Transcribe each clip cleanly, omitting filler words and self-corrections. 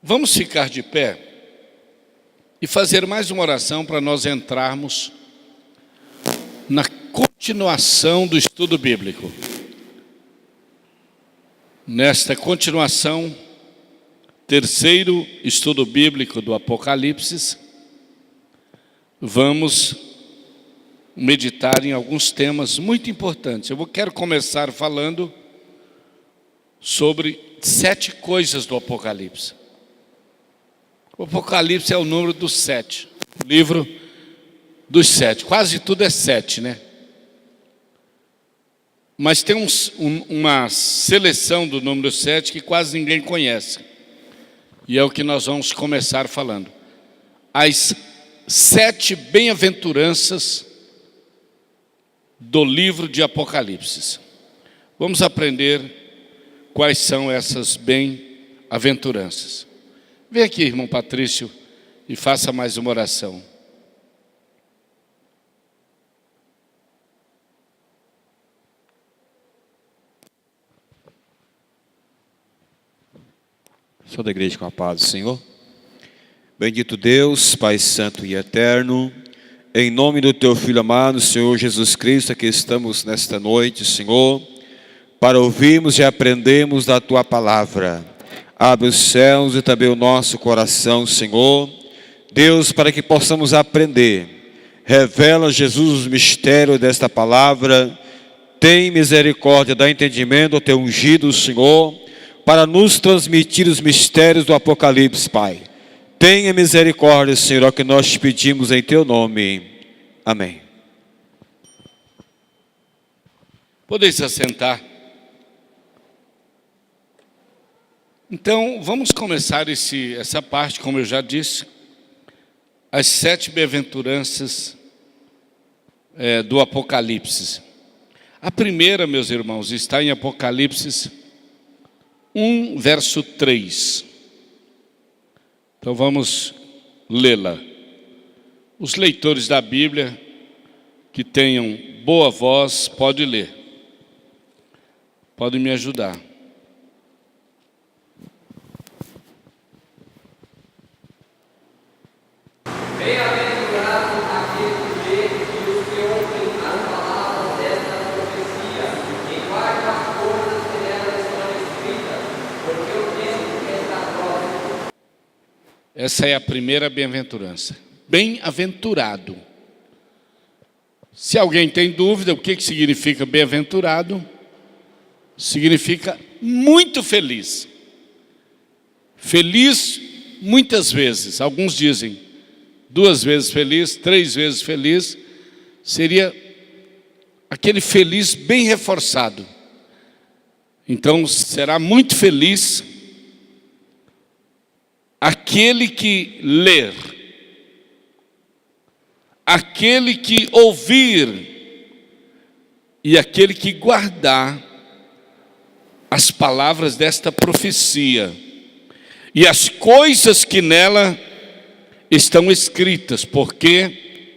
Vamos ficar de pé e fazer mais uma oração para nós entrarmos na continuação do estudo bíblico. Nesta continuação, terceiro estudo bíblico do Apocalipse, vamos meditar em alguns temas muito importantes. Eu quero começar falando sobre 7 coisas do Apocalipse. O Apocalipse é o número dos 7, o livro dos 7. Quase tudo é 7, né? Mas tem uma seleção do número 7 que quase ninguém conhece. E é o que nós vamos começar falando. As 7 bem-aventuranças do livro de Apocalipse. Vamos aprender quais são essas bem-aventuranças. Vem aqui, irmão Patrício, e faça mais uma oração. Sou da igreja com a paz do Senhor. Bendito Deus, Pai Santo e Eterno, em nome do Teu Filho amado, Senhor Jesus Cristo, aqui estamos nesta noite, Senhor, para ouvirmos e aprendermos da Tua Palavra. Abre os céus e também o nosso coração, Senhor. Deus, para que possamos aprender. Revela, Jesus, os mistérios desta palavra. Tem misericórdia, dá entendimento ao Teu ungido, Senhor, para nos transmitir os mistérios do Apocalipse, Pai. Tenha misericórdia, Senhor, é o que nós te pedimos em Teu nome. Amém. Podem se assentar. Então, vamos começar essa parte, como eu já disse, as 7 bem-aventuranças do Apocalipse. A primeira, meus irmãos, está em Apocalipse 1, verso 3. Então vamos lê-la. Os leitores da Bíblia que tenham boa voz, pode ler. Podem me ajudar. Bem-aventurado aquele que lê e os que ouvem as palavras desta profecia e guardam as coisas que nela estão escritas, porque o tempo está próximo. Essa é a primeira bem-aventurança. Bem-aventurado. Se alguém tem dúvida, o que significa bem-aventurado? Significa muito feliz. Feliz muitas vezes. Alguns dizem 2 vezes feliz, 3 vezes feliz. Seria aquele feliz bem reforçado. Então será muito feliz aquele que ler, aquele que ouvir e aquele que guardar as palavras desta profecia e as coisas que nela estão escritas, porque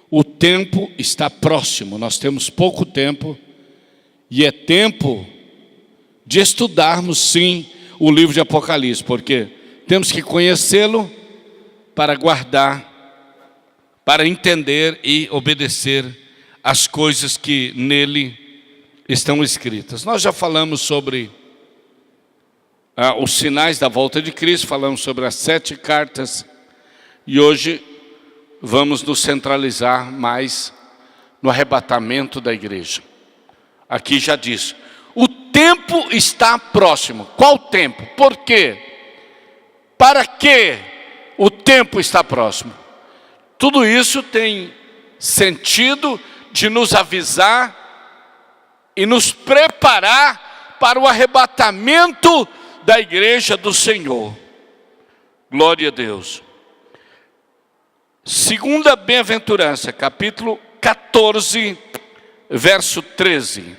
o tempo está próximo. Nós temos pouco tempo e é tempo de estudarmos sim o livro de Apocalipse, porque temos que conhecê-lo para guardar, para entender e obedecer as coisas que nele estão escritas. Nós já falamos sobre os sinais da volta de Cristo, falamos sobre as 7 cartas, e hoje vamos nos centralizar mais no arrebatamento da igreja. Aqui já diz, o tempo está próximo. Qual tempo? Por quê? Para que o tempo está próximo? Tudo isso tem sentido de nos avisar e nos preparar para o arrebatamento da igreja do Senhor. Glória a Deus. Segunda bem-aventurança, capítulo 14, verso 13.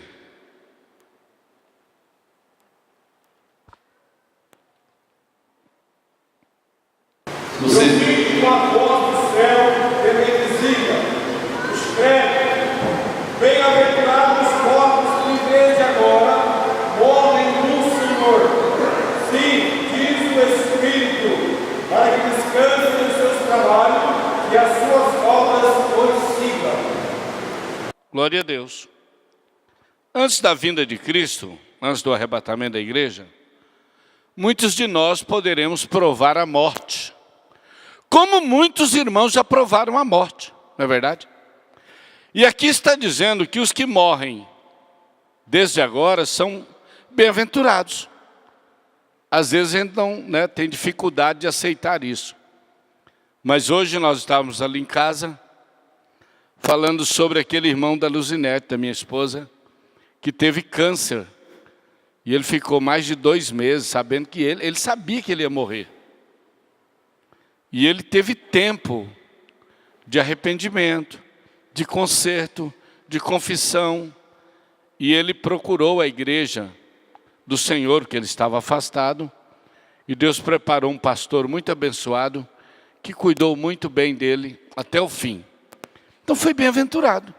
Você viu uma voz do céu que me dizia: escreve, bem-aventurados os mortos que desde agora morrem no Senhor. Sim, diz o Espírito Espírito, para que descansem nos seus trabalhos e as suas obras os sigam. Glória a Deus. Antes da vinda de Cristo, antes do arrebatamento da igreja, muitos de nós poderemos provar a morte. Como muitos irmãos já provaram a morte, não é verdade? E aqui está dizendo que os que morrem desde agora são bem-aventurados. Às vezes a gente não tem dificuldade de aceitar isso. Mas hoje nós estávamos ali em casa, falando sobre aquele irmão da Luzinete, da minha esposa, que teve câncer. E ele ficou mais de 2 meses, sabendo que ele sabia que ele ia morrer. E ele teve tempo de arrependimento, de conserto, de confissão. E ele procurou a igreja do Senhor, que ele estava afastado. E Deus preparou um pastor muito abençoado, que cuidou muito bem dele até o fim. Então foi bem-aventurado,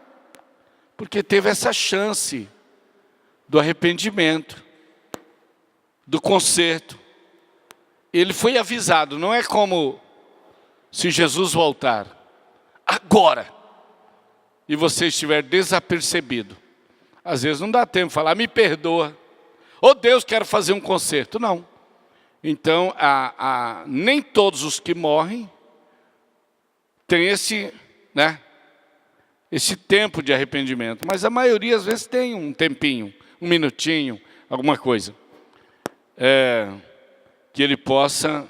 porque teve essa chance do arrependimento, do conserto. Ele foi avisado, não é como se Jesus voltar agora e você estiver desapercebido. Às vezes não dá tempo de falar, me perdoa. Ô Deus, quero fazer um conserto. Não. Então, nem todos os que morrem têm esse tempo de arrependimento. Mas a maioria, às vezes, tem um tempinho, 1 minutinho, alguma coisa. Que ele possa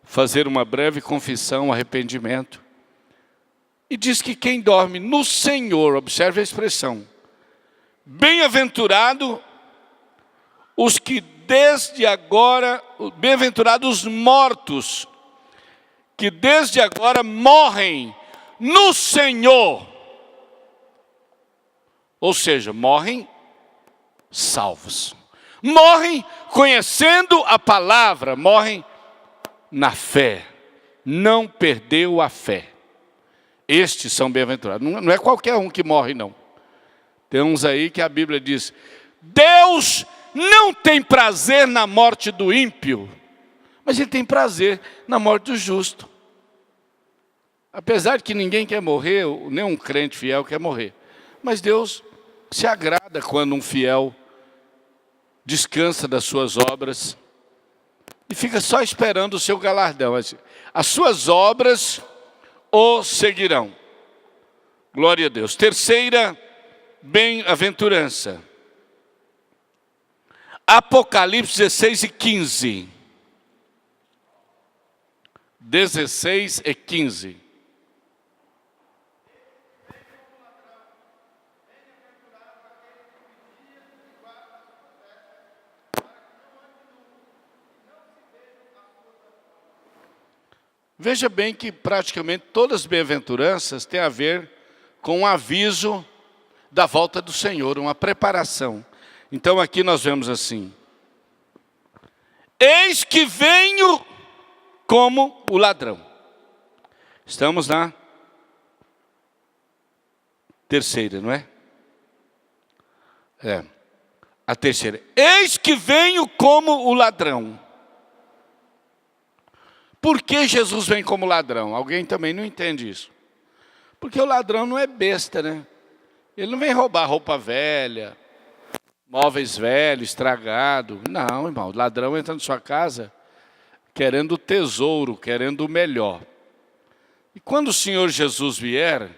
fazer uma breve confissão, arrependimento. E diz que quem dorme no Senhor, observe a expressão, bem-aventurado os que desde agora, bem-aventurados os mortos, que desde agora morrem no Senhor. Ou seja, morrem salvos. Morrem conhecendo a palavra, morrem na fé. Não perdeu a fé. Estes são bem-aventurados. Não é qualquer um que morre, não. Tem uns aí que a Bíblia diz, Deus não tem prazer na morte do ímpio, mas Ele tem prazer na morte do justo. Apesar de que ninguém quer morrer, nem um crente fiel quer morrer. Mas Deus se agrada quando um fiel descansa das suas obras e fica só esperando o seu galardão. As suas obras o seguirão. Glória a Deus. Terceira bem-aventurança. Apocalipse 16 e 15. 16 e 15. Veja bem que praticamente todas as bem-aventuranças têm a ver com um aviso da volta do Senhor, uma preparação. Então aqui nós vemos assim, eis que venho como o ladrão. Estamos na terceira, não é? A terceira. Eis que venho como o ladrão. Por que Jesus vem como ladrão? Alguém também não entende isso. Porque o ladrão não é besta, né? Ele não vem roubar roupa velha, móveis velhos, estragado. Não, irmão, o ladrão entra na sua casa querendo o tesouro, querendo o melhor. E quando o Senhor Jesus vier,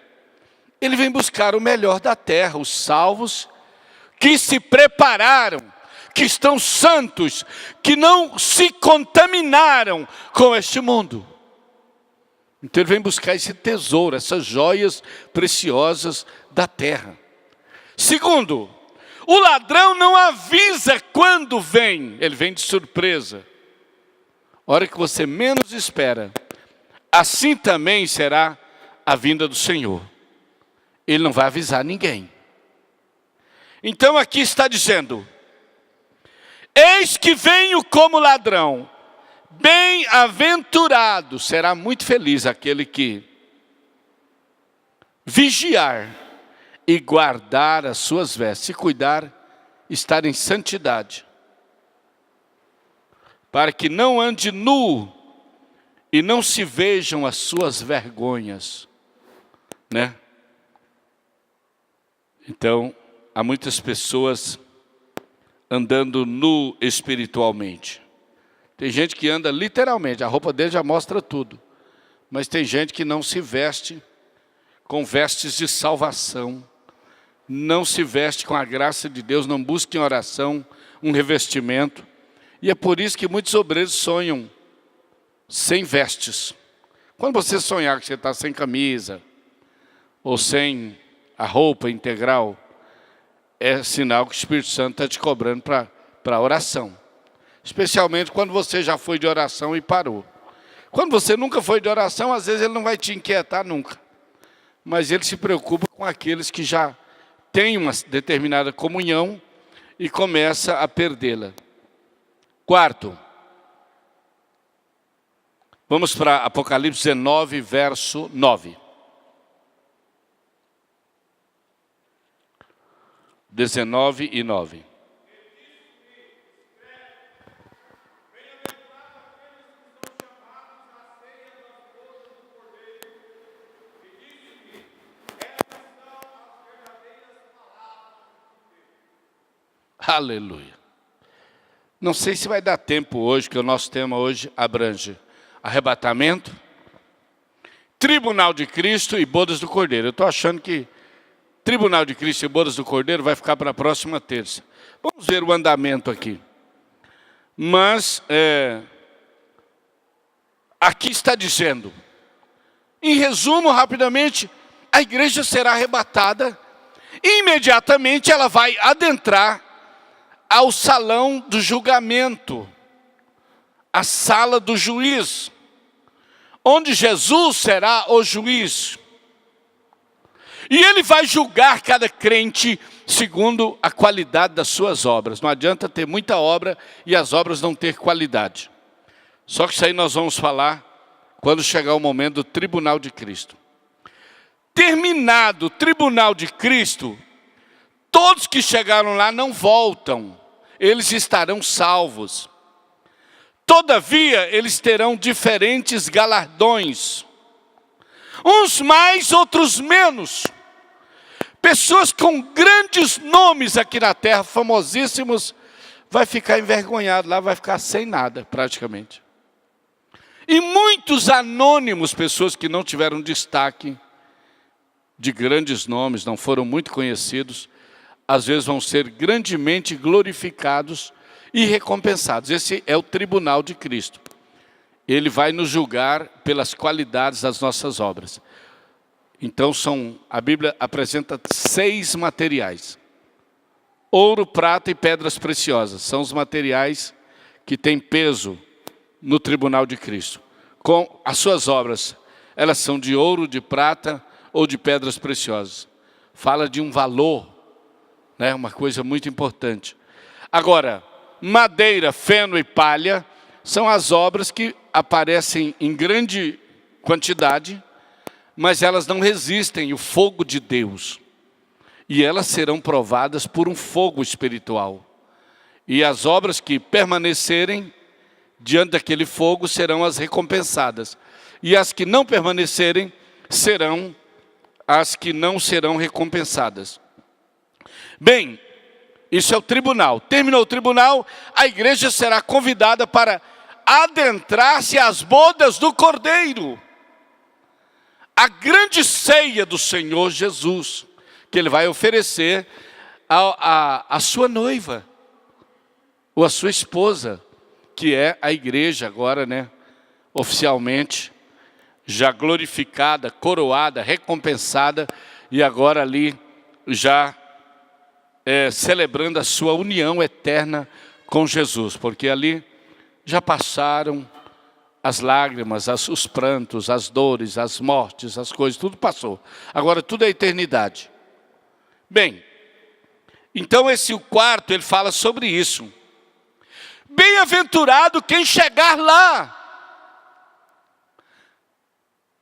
Ele vem buscar o melhor da terra, os salvos que se prepararam, que estão santos, que não se contaminaram com este mundo. Então Ele vem buscar esse tesouro, essas joias preciosas da terra. Segundo, o ladrão não avisa quando vem, ele vem de surpresa. A hora que você menos espera, assim também será a vinda do Senhor. Ele não vai avisar ninguém. Então aqui está dizendo, eis que venho como ladrão, bem-aventurado, será muito feliz aquele que vigiar e guardar as suas vestes, se cuidar, estar em santidade, para que não ande nu e não se vejam as suas vergonhas, né? Então, há muitas pessoas andando nu espiritualmente. Tem gente que anda literalmente, a roupa dele já mostra tudo. Mas tem gente que não se veste com vestes de salvação, não se veste com a graça de Deus, não busca em oração um revestimento. E é por isso que muitos obreiros sonham sem vestes. Quando você sonhar que você está sem camisa, ou sem a roupa integral, é sinal que o Espírito Santo está te cobrando para oração. Especialmente quando você já foi de oração e parou. Quando você nunca foi de oração, às vezes ele não vai te inquietar nunca. Mas ele se preocupa com aqueles que já têm uma determinada comunhão e começa a perdê-la. Quarto, vamos para Apocalipse 19, verso 9. 19 e 9. Aleluia. Não sei se vai dar tempo hoje, que o nosso tema hoje abrange arrebatamento, tribunal de Cristo e bodas do Cordeiro. Eu estou achando que tribunal de Cristo e bodas do Cordeiro vai ficar para a próxima terça. Vamos ver o andamento aqui. Mas, aqui está dizendo, em resumo, rapidamente, a igreja será arrebatada e imediatamente ela vai adentrar ao salão do julgamento, a sala do juiz, onde Jesus será o juiz. E ele vai julgar cada crente segundo a qualidade das suas obras. Não adianta ter muita obra e as obras não ter qualidade. Só que isso aí nós vamos falar quando chegar o momento do tribunal de Cristo. Terminado o tribunal de Cristo, todos que chegaram lá não voltam, eles estarão salvos. Todavia, eles terão diferentes galardões. Uns mais, outros menos. Pessoas com grandes nomes aqui na terra, famosíssimos, vai ficar envergonhado lá, vai ficar sem nada, praticamente. E muitos anônimos, pessoas que não tiveram destaque, de grandes nomes, não foram muito conhecidos, às vezes vão ser grandemente glorificados e recompensados. Esse é o tribunal de Cristo. Ele vai nos julgar pelas qualidades das nossas obras. Então a Bíblia apresenta 6 materiais. Ouro, prata e pedras preciosas. São os materiais que têm peso no tribunal de Cristo. Com as suas obras, elas são de ouro, de prata ou de pedras preciosas. Fala de um valor, né? Uma coisa muito importante. Agora, madeira, feno e palha são as obras que aparecem em grande quantidade, mas elas não resistem o fogo de Deus. E elas serão provadas por um fogo espiritual. E as obras que permanecerem diante daquele fogo serão as recompensadas. E as que não permanecerem serão as que não serão recompensadas. Bem, isso é o tribunal. Terminou o tribunal, a igreja será convidada para adentrar-se às bodas do Cordeiro. A grande ceia do Senhor Jesus, que Ele vai oferecer à sua noiva, ou à sua esposa, que é a igreja agora, né? Oficialmente, já glorificada, coroada, recompensada, e agora ali já celebrando a sua união eterna com Jesus, porque ali já passaram as lágrimas, os prantos, as dores, as mortes, as coisas, tudo passou. Agora tudo é eternidade. Bem, então o quarto, ele fala sobre isso. Bem-aventurado quem chegar lá.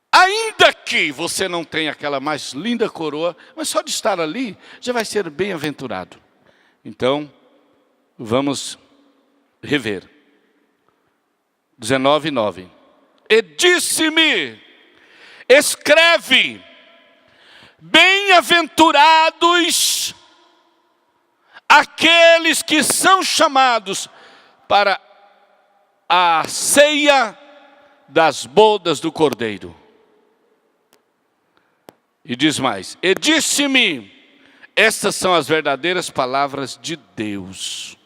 Ainda que você não tenha aquela mais linda coroa, mas só de estar ali, já vai ser bem-aventurado. Então, vamos rever. 19:9. e disse-me: escreve, bem-aventurados aqueles que são chamados para a ceia das bodas do Cordeiro. E diz mais: e disse-me, estas são as verdadeiras palavras de Deus.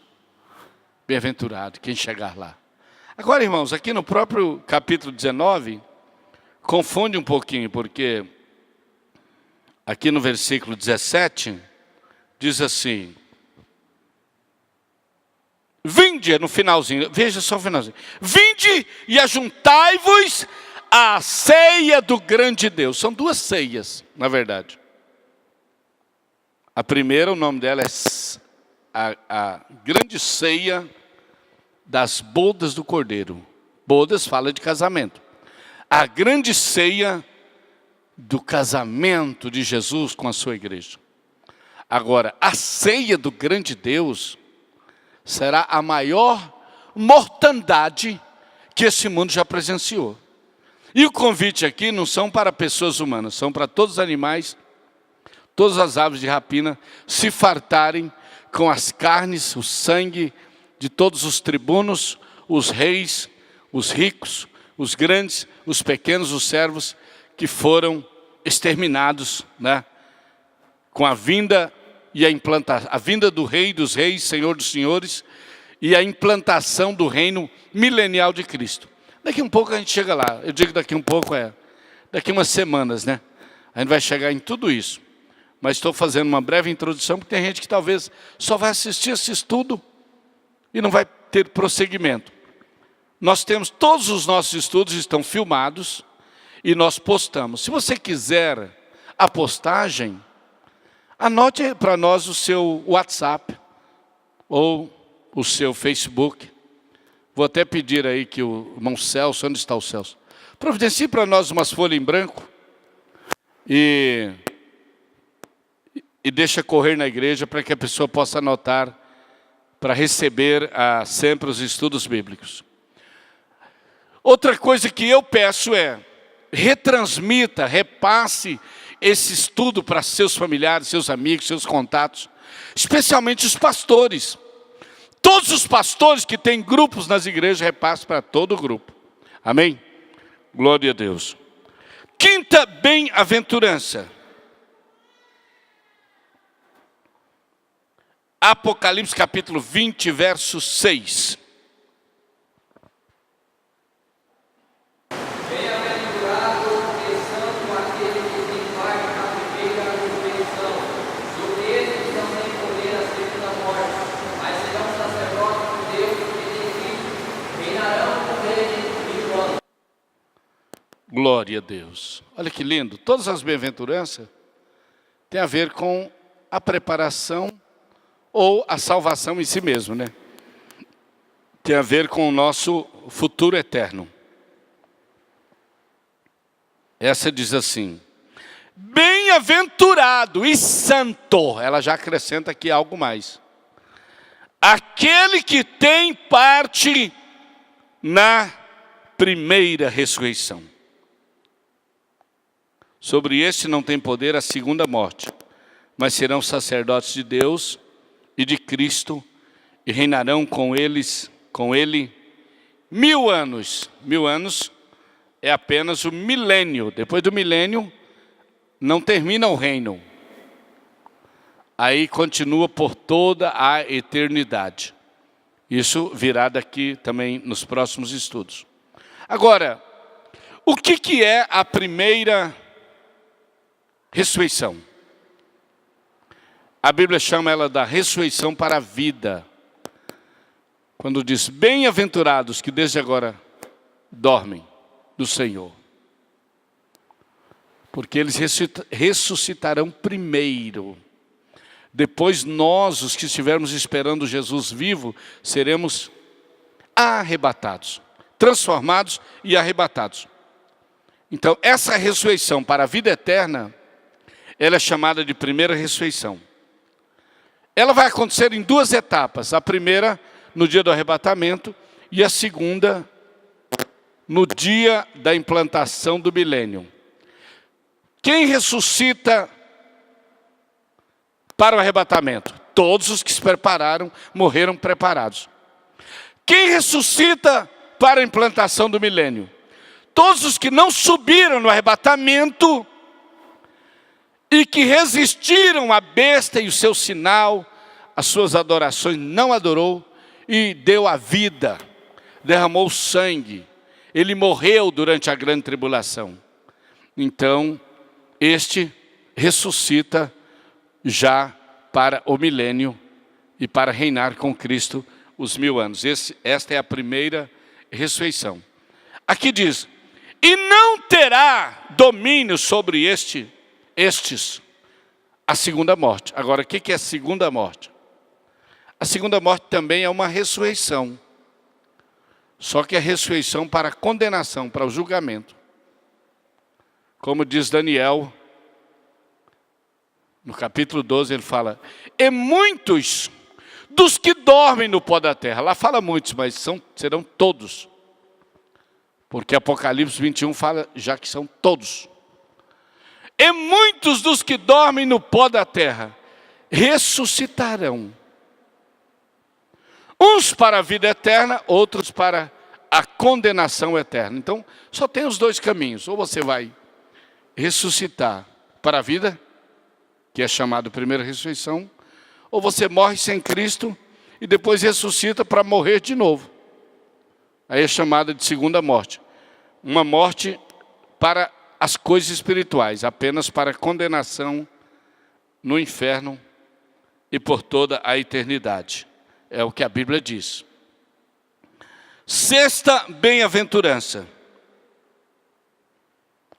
Bem-aventurado quem chegar lá. Agora, irmãos, aqui no próprio capítulo 19, confunde um pouquinho, porque aqui no versículo 17, diz assim: vinde, no finalzinho, veja só o finalzinho. Vinde e ajuntai-vos à ceia do grande Deus. São duas ceias, na verdade. A primeira, o nome dela é a grande ceia das bodas do Cordeiro. Bodas fala de casamento. A grande ceia do casamento de Jesus com a sua igreja. Agora, a ceia do grande Deus será a maior mortandade que esse mundo já presenciou. E o convite aqui não são para pessoas humanas, são para todos os animais, todas as aves de rapina se fartarem com as carnes, o sangue de todos os tribunos, os reis, os ricos, os grandes, os pequenos, os servos que foram exterminados, né? Com a vinda e a vinda do Rei dos Reis, Senhor dos Senhores, e a implantação do reino milenial de Cristo. Daqui um pouco a gente chega lá. Eu digo daqui um pouco, daqui umas semanas, né? A gente vai chegar em tudo isso. Mas estou fazendo uma breve introdução, porque tem gente que talvez só vai assistir esse estudo e não vai ter prosseguimento. Nós temos, todos os nossos estudos estão filmados e nós postamos. Se você quiser a postagem, anote para nós o seu WhatsApp ou o seu Facebook. Vou até pedir aí que o irmão Celso, onde está o Celso? Providencie para nós umas folhas em branco e deixa correr na igreja para que a pessoa possa anotar para receber sempre os estudos bíblicos. Outra coisa que eu peço é, retransmita, repasse esse estudo para seus familiares, seus amigos, seus contatos, especialmente os pastores. Todos os pastores que têm grupos nas igrejas, repasse para todo o grupo. Amém? Glória a Deus. Quinta bem-aventurança. Apocalipse capítulo 20, verso 6. Bem-aventurado e santo aquele que tem parte na primeira ressurreição. Sobre estes não tem poder a segunda morte, mas serão sacerdotes de Deus que tem Cristo, reinarão com ele 1000 anos. Glória a Deus. Olha que lindo. Todas as bem-aventuranças têm a ver com a preparação ou a salvação em si mesmo, né? Tem a ver com o nosso futuro eterno. Essa diz assim: bem-aventurado e santo. Ela já acrescenta aqui algo mais. Aquele que tem parte na primeira ressurreição. Sobre este não tem poder a segunda morte, mas serão sacerdotes de Deus e de Cristo, e reinarão com ele 1000 anos. 1000 anos é apenas o milênio. Depois do milênio, não termina o reino. Aí continua por toda a eternidade. Isso virá daqui também nos próximos estudos. Agora, o que é a primeira ressurreição? A Bíblia chama ela da ressurreição para a vida. Quando diz, bem-aventurados que desde agora dormem do Senhor. Porque eles ressuscitarão primeiro. Depois nós, os que estivermos esperando Jesus vivo, seremos arrebatados. Transformados e arrebatados. Então, essa ressurreição para a vida eterna, ela é chamada de primeira ressurreição. Ela vai acontecer em duas etapas. A primeira, no dia do arrebatamento, e a segunda, no dia da implantação do milênio. Quem ressuscita para o arrebatamento? Todos os que se prepararam, morreram preparados. Quem ressuscita para a implantação do milênio? Todos os que não subiram no arrebatamento e que resistiram à besta e o seu sinal, as suas adorações, não adorou e deu a vida, derramou sangue. Ele morreu durante a grande tribulação. Então, este ressuscita já para o milênio e para reinar com Cristo os 1000 anos. Esta é a primeira ressurreição. Aqui diz, e não terá domínio sobre estes, a segunda morte. Agora, o que é a segunda morte? A segunda morte também é uma ressurreição. Só que é ressurreição para a condenação, para o julgamento. Como diz Daniel, no capítulo 12, ele fala, e muitos dos que dormem no pó da terra. Lá fala muitos, mas serão todos. Porque Apocalipse 21 fala já que são todos. E muitos dos que dormem no pó da terra ressuscitarão. Uns para a vida eterna, outros para a condenação eterna. Então, só tem os dois caminhos. Ou você vai ressuscitar para a vida, que é chamado primeira ressurreição, ou você morre sem Cristo e depois ressuscita para morrer de novo. Aí é chamada de segunda morte. Uma morte para as coisas espirituais, apenas para condenação no inferno e por toda a eternidade. É o que a Bíblia diz. Sexta bem-aventurança.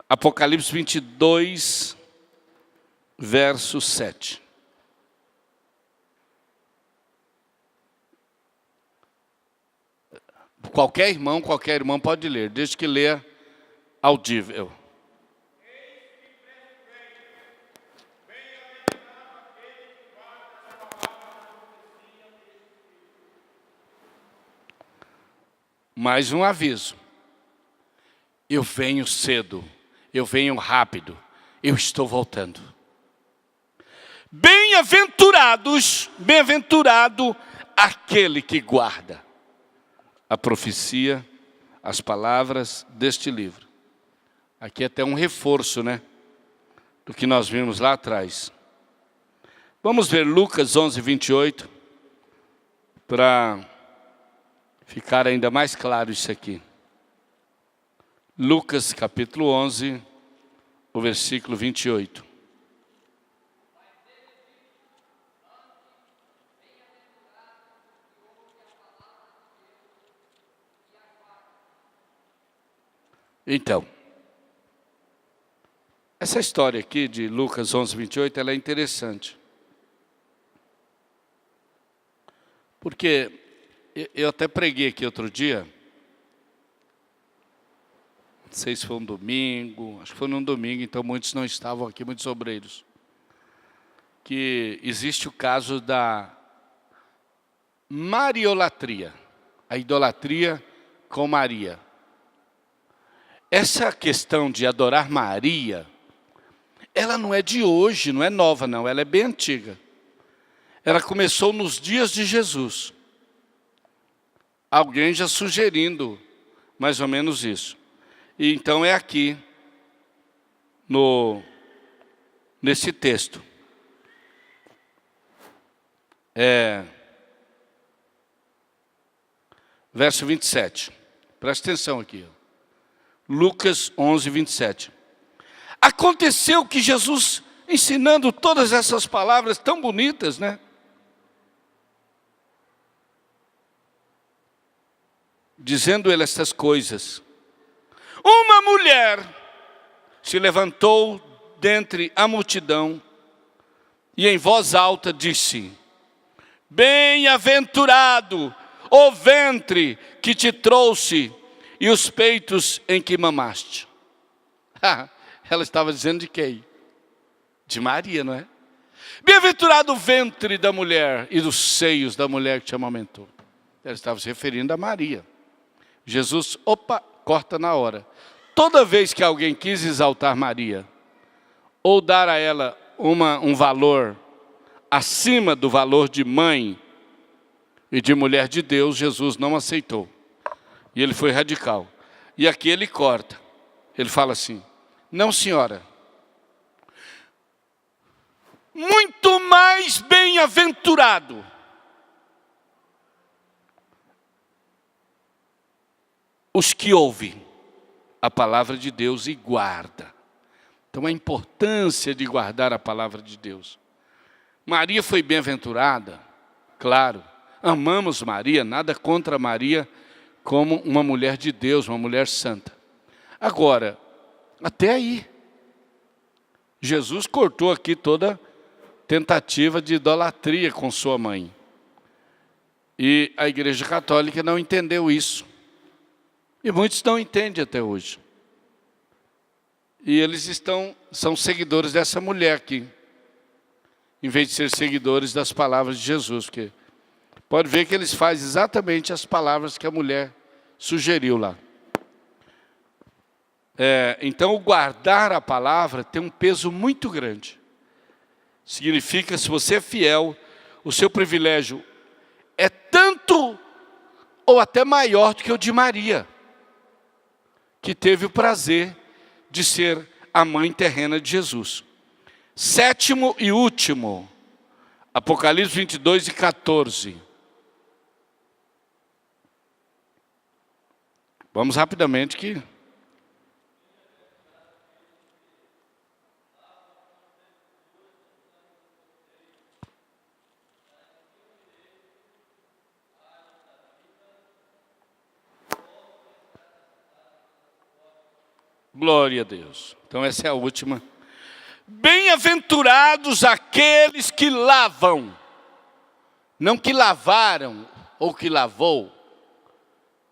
Apocalipse 22, verso 7. Qualquer irmão pode ler, desde que leia audível. Mais um aviso. Eu venho cedo, eu venho rápido, eu estou voltando. Bem-aventurado aquele que guarda a profecia, as palavras deste livro. Aqui é até um reforço, né? Do que nós vimos lá atrás. Vamos ver Lucas 11, 28, para ficar ainda mais claro isso aqui. Lucas capítulo 11, o versículo 28. Então, essa história aqui de Lucas 11, 28, ela é interessante. Porque eu até preguei aqui outro dia, não sei se foi um domingo, acho que foi num domingo, então muitos não estavam aqui, muitos obreiros, que existe o caso da mariolatria, a idolatria com Maria. Essa questão de adorar Maria, ela não é de hoje, não é nova não, ela é bem antiga. Ela começou nos dias de Jesus. Alguém já sugerindo mais ou menos isso. E então é aqui, nesse texto. Verso 27. Presta atenção aqui. Lucas 11, 27. Aconteceu que Jesus, ensinando todas essas palavras tão bonitas, né? Dizendo ele estas coisas, uma mulher se levantou dentre a multidão e em voz alta disse, bem-aventurado o ventre que te trouxe e os peitos em que mamaste. Ela estava dizendo de quem? De Maria, não é? Bem-aventurado o ventre da mulher e dos seios da mulher que te amamentou. Ela estava se referindo a Maria. Jesus, corta na hora. Toda vez que alguém quis exaltar Maria, ou dar a ela um valor acima do valor de mãe e de mulher de Deus, Jesus não aceitou. E ele foi radical. E aqui ele corta. Ele fala assim: não, senhora. Muito mais bem-aventurado os que ouvem a palavra de Deus e guardam. Então a importância de guardar a palavra de Deus. Maria foi bem-aventurada, claro. Amamos Maria, nada contra Maria como uma mulher de Deus, uma mulher santa. Agora, até aí, Jesus cortou aqui toda tentativa de idolatria com sua mãe. E a Igreja Católica não entendeu isso. E muitos não entendem até hoje. E eles são seguidores dessa mulher aqui, em vez de ser seguidores das palavras de Jesus. Porque pode ver que eles fazem exatamente as palavras que a mulher sugeriu lá. Então, o guardar a palavra tem um peso muito grande. Significa, se você é fiel, o seu privilégio é tanto ou até maior do que o de Maria, que teve o prazer de ser a mãe terrena de Jesus. Sétimo e último, Apocalipse 22 e 14. Vamos rapidamente que... Glória a Deus. Então essa é a última. Bem-aventurados aqueles que lavam. Não que lavaram ou que lavou.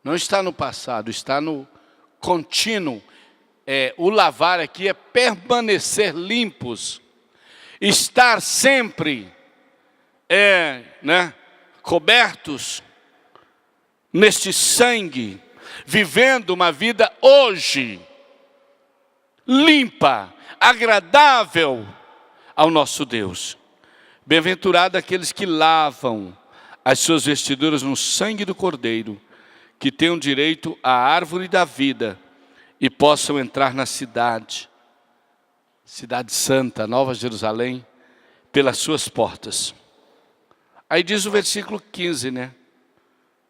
Não está no passado, está no contínuo. O lavar aqui é permanecer limpos. Estar sempre cobertos neste sangue. Vivendo uma vida hoje limpa, agradável ao nosso Deus. Bem-aventurado aqueles que lavam as suas vestiduras no sangue do Cordeiro, que tenham direito à árvore da vida e possam entrar na cidade santa, Nova Jerusalém, pelas suas portas. Aí diz o versículo 15, né?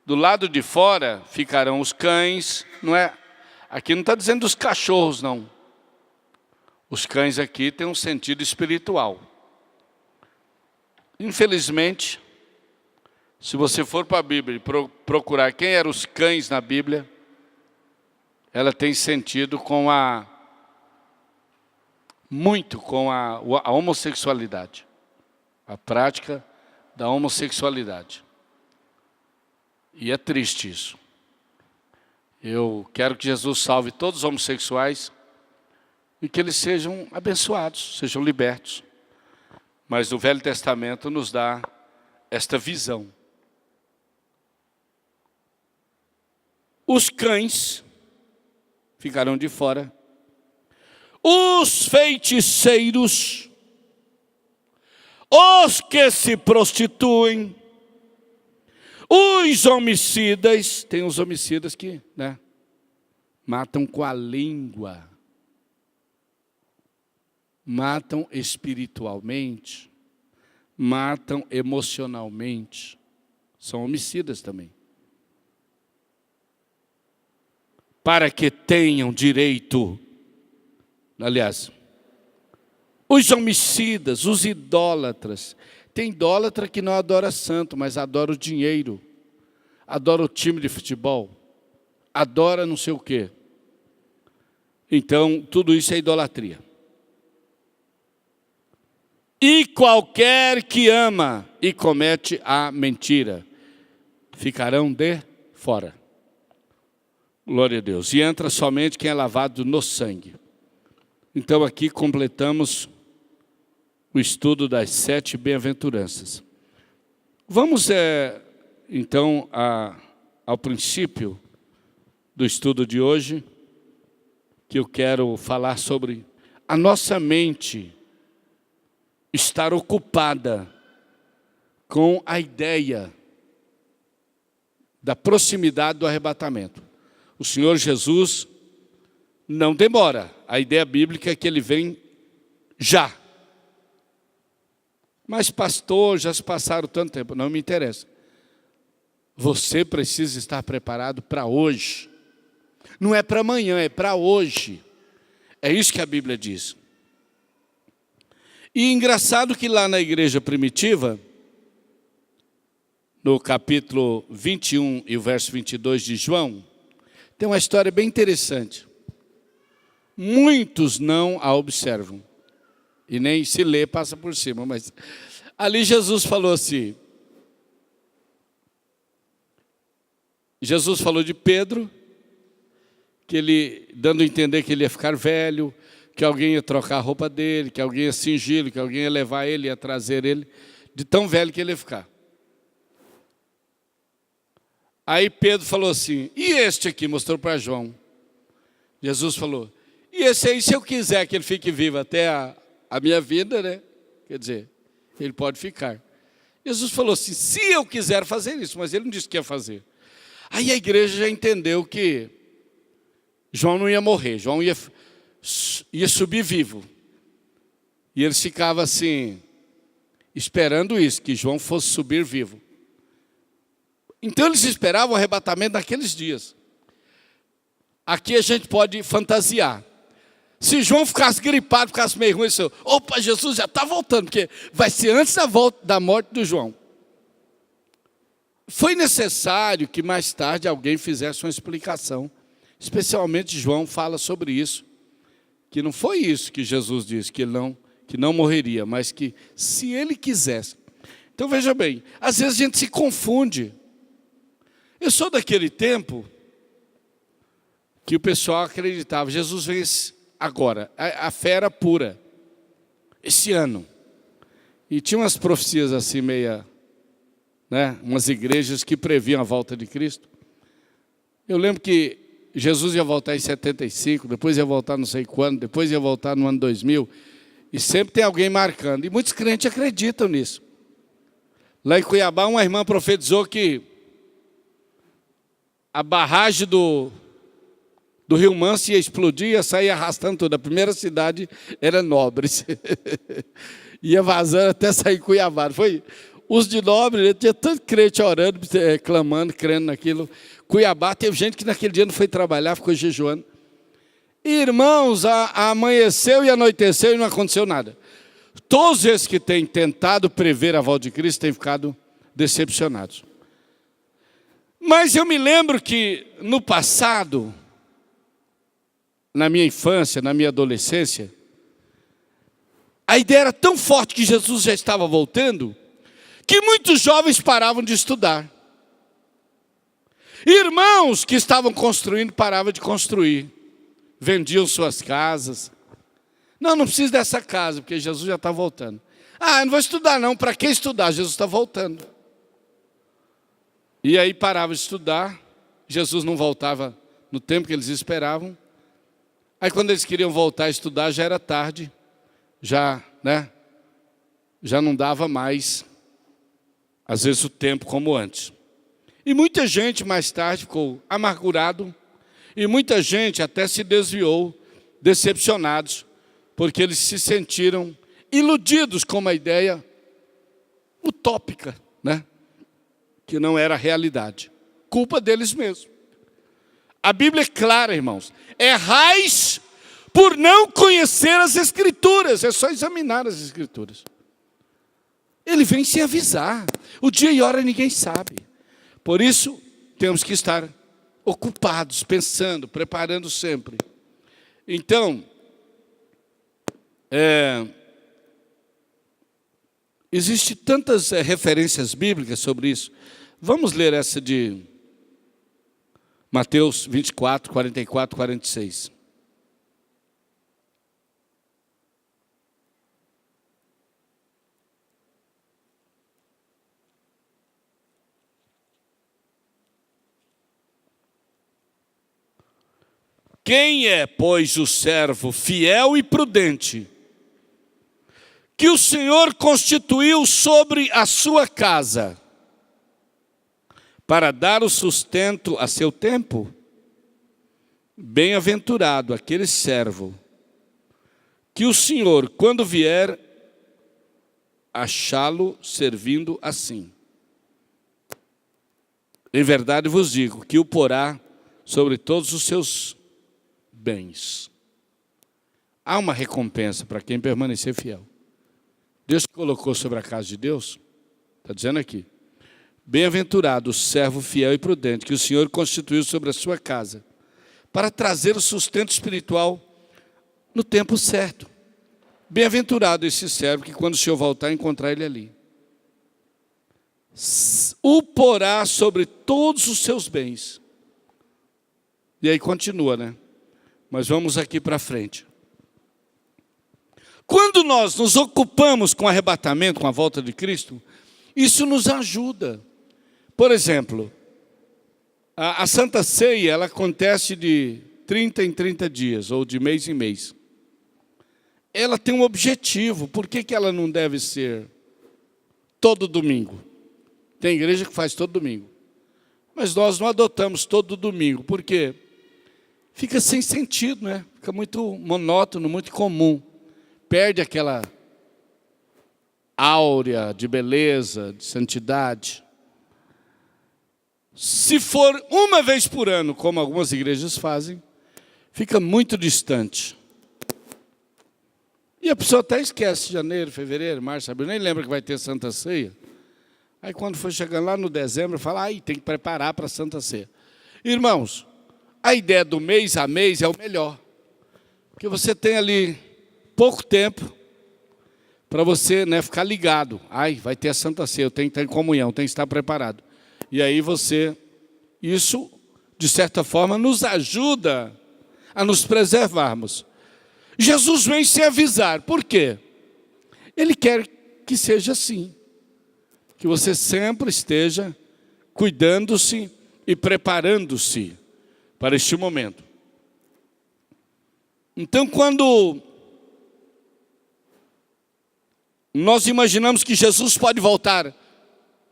Do lado de fora ficarão os cães, não é? Aqui não está dizendo dos cachorros, não. Os cães aqui têm um sentido espiritual. Infelizmente, se você for para a Bíblia e procurar quem eram os cães na Bíblia, ela tem sentido muito com a homossexualidade. A prática da homossexualidade. E é triste isso. Eu quero que Jesus salve todos os homossexuais e que eles sejam abençoados, sejam libertos. Mas o Velho Testamento nos dá esta visão. Os cães ficarão de fora. Os feiticeiros, os que se prostituem, os homicidas, tem os homicidas que matam com a língua. Matam espiritualmente, matam emocionalmente, são homicidas também. Para que tenham direito, aliás, os homicidas, os idólatras, tem idólatra que não adora santo, mas adora o dinheiro, adora o time de futebol, adora não sei o quê. Então, tudo isso é idolatria. E qualquer que ama e comete a mentira, ficarão de fora. Glória a Deus. E entra somente quem é lavado no sangue. Então aqui completamos o estudo das 7 bem-aventuranças. Vamos então ao princípio do estudo de hoje, que eu quero falar sobre a nossa mente estar ocupada com a ideia da proximidade do arrebatamento. O Senhor Jesus não demora. A ideia bíblica é que Ele vem já. Mas pastor, já se passaram tanto tempo. Não me interessa. Você precisa estar preparado para hoje. Não é para amanhã, é para hoje. É isso que a Bíblia diz. E engraçado que lá na igreja primitiva, no capítulo 21 e o verso 22 de João, tem uma história bem interessante. Muitos não a observam. E nem se lê, passa por cima. Mas ali Jesus falou assim. Jesus falou de Pedro, que ele, dando a entender que ele ia ficar velho, que alguém ia trocar a roupa dele, que alguém ia cingi-lo, que alguém ia levar ele, ia trazer ele, de tão velho que ele ia ficar. Aí Pedro falou assim, e este aqui? Mostrou para João. Jesus falou, e esse aí, se eu quiser que ele fique vivo até a minha vida, né? Quer dizer, ele pode ficar. Jesus falou assim, se eu quiser fazer isso, mas ele não disse que ia fazer. Aí a igreja já entendeu que João não ia morrer, João ia subir vivo. E eles ficavam assim, esperando isso, que João fosse subir vivo. Então eles esperavam o arrebatamento naqueles dias. Aqui a gente pode fantasiar. Se João ficasse gripado, ficasse meio ruim, ele opa, Jesus já está voltando, porque vai ser antes da morte do João. Foi necessário que mais tarde alguém fizesse uma explicação. Especialmente João fala sobre isso. Que não foi isso que Jesus disse, que não morreria, mas que se ele quisesse. Então veja bem, às vezes a gente se confunde. Eu sou daquele tempo que o pessoal acreditava, Jesus vem agora, a fé era pura, esse ano. E tinha umas profecias assim meia, né, umas igrejas que previam a volta de Cristo. Eu lembro que Jesus ia voltar em 75, depois ia voltar não sei quando, depois ia voltar no ano 2000, e sempre tem alguém marcando, e muitos crentes acreditam nisso. Lá em Cuiabá, uma irmã profetizou que a barragem do Rio Manso ia explodir, ia sair arrastando tudo. A primeira cidade era Nobres. Ia vazando até sair Cuiabá. Foi os de Nobres, tinha tanto crente orando, clamando, crendo naquilo. Cuiabá, teve gente que naquele dia não foi trabalhar, ficou jejuando. Irmãos, amanheceu e anoiteceu e não aconteceu nada. Todos esses que têm tentado prever a volta de Cristo têm ficado decepcionados. Mas eu me lembro que no passado, na minha infância, na minha adolescência, a ideia era tão forte que Jesus já estava voltando, que muitos jovens paravam de estudar. Irmãos que estavam construindo paravam de construir, vendiam suas casas. Não precisa dessa casa, porque Jesus já está voltando. Eu não vou estudar não, para que estudar? Jesus está voltando. E aí parava de estudar, Jesus não voltava no tempo que eles esperavam. Aí quando eles queriam voltar a estudar, já era tarde, já não dava mais, às vezes, o tempo como antes. E muita gente mais tarde ficou amargurado, e muita gente até se desviou, decepcionados, porque eles se sentiram iludidos com uma ideia utópica, que não era realidade. Culpa deles mesmos. A Bíblia é clara, irmãos. Errais por não conhecer as Escrituras. É só examinar as Escrituras. Ele vem sem avisar. O dia e hora ninguém sabe. Por isso, temos que estar ocupados, pensando, preparando sempre. Então, existem tantas referências bíblicas sobre isso. Vamos ler essa de Mateus 24, 44, 46. Quem é, pois, o servo fiel e prudente, que o Senhor constituiu sobre a sua casa, para dar o sustento a seu tempo? Bem-aventurado aquele servo, que o Senhor, quando vier, achá-lo servindo assim. Em verdade vos digo, que o porá sobre todos os seus bens. Há uma recompensa para quem permanecer fiel. Deus colocou sobre a casa de Deus, está dizendo aqui, bem-aventurado o servo fiel e prudente, que o Senhor constituiu sobre a sua casa, para trazer o sustento espiritual no tempo certo. Bem-aventurado esse servo, que quando o Senhor voltar, encontrar ele ali. O porá sobre todos os seus bens. E aí continua, né? Mas vamos aqui para frente. Quando nós nos ocupamos com o arrebatamento, com a volta de Cristo, isso nos ajuda. Por exemplo, a Santa Ceia, ela acontece de 30 em 30 dias, ou de mês em mês. Ela tem um objetivo. Por que ela não deve ser todo domingo? Tem igreja que faz todo domingo. Mas nós não adotamos todo domingo. Por quê? Fica sem sentido, né? Fica muito monótono, muito comum. Perde aquela áurea de beleza, de santidade. Se for uma vez por ano, como algumas igrejas fazem, fica muito distante. E a pessoa até esquece, janeiro, fevereiro, março, abril, nem lembra que vai ter Santa Ceia. Aí quando for chegando lá no dezembro, fala, tem que preparar para a Santa Ceia. Irmãos, a ideia do mês a mês é o melhor. Porque você tem ali pouco tempo para você, né, ficar ligado. Vai ter a Santa Ceia, eu tenho que estar em comunhão, tenho que estar preparado. E aí isso, de certa forma, nos ajuda a nos preservarmos. Jesus vem se avisar. Por quê? Ele quer que seja assim. Que você sempre esteja cuidando-se e preparando-se para este momento. Então, quando nós imaginamos que Jesus pode voltar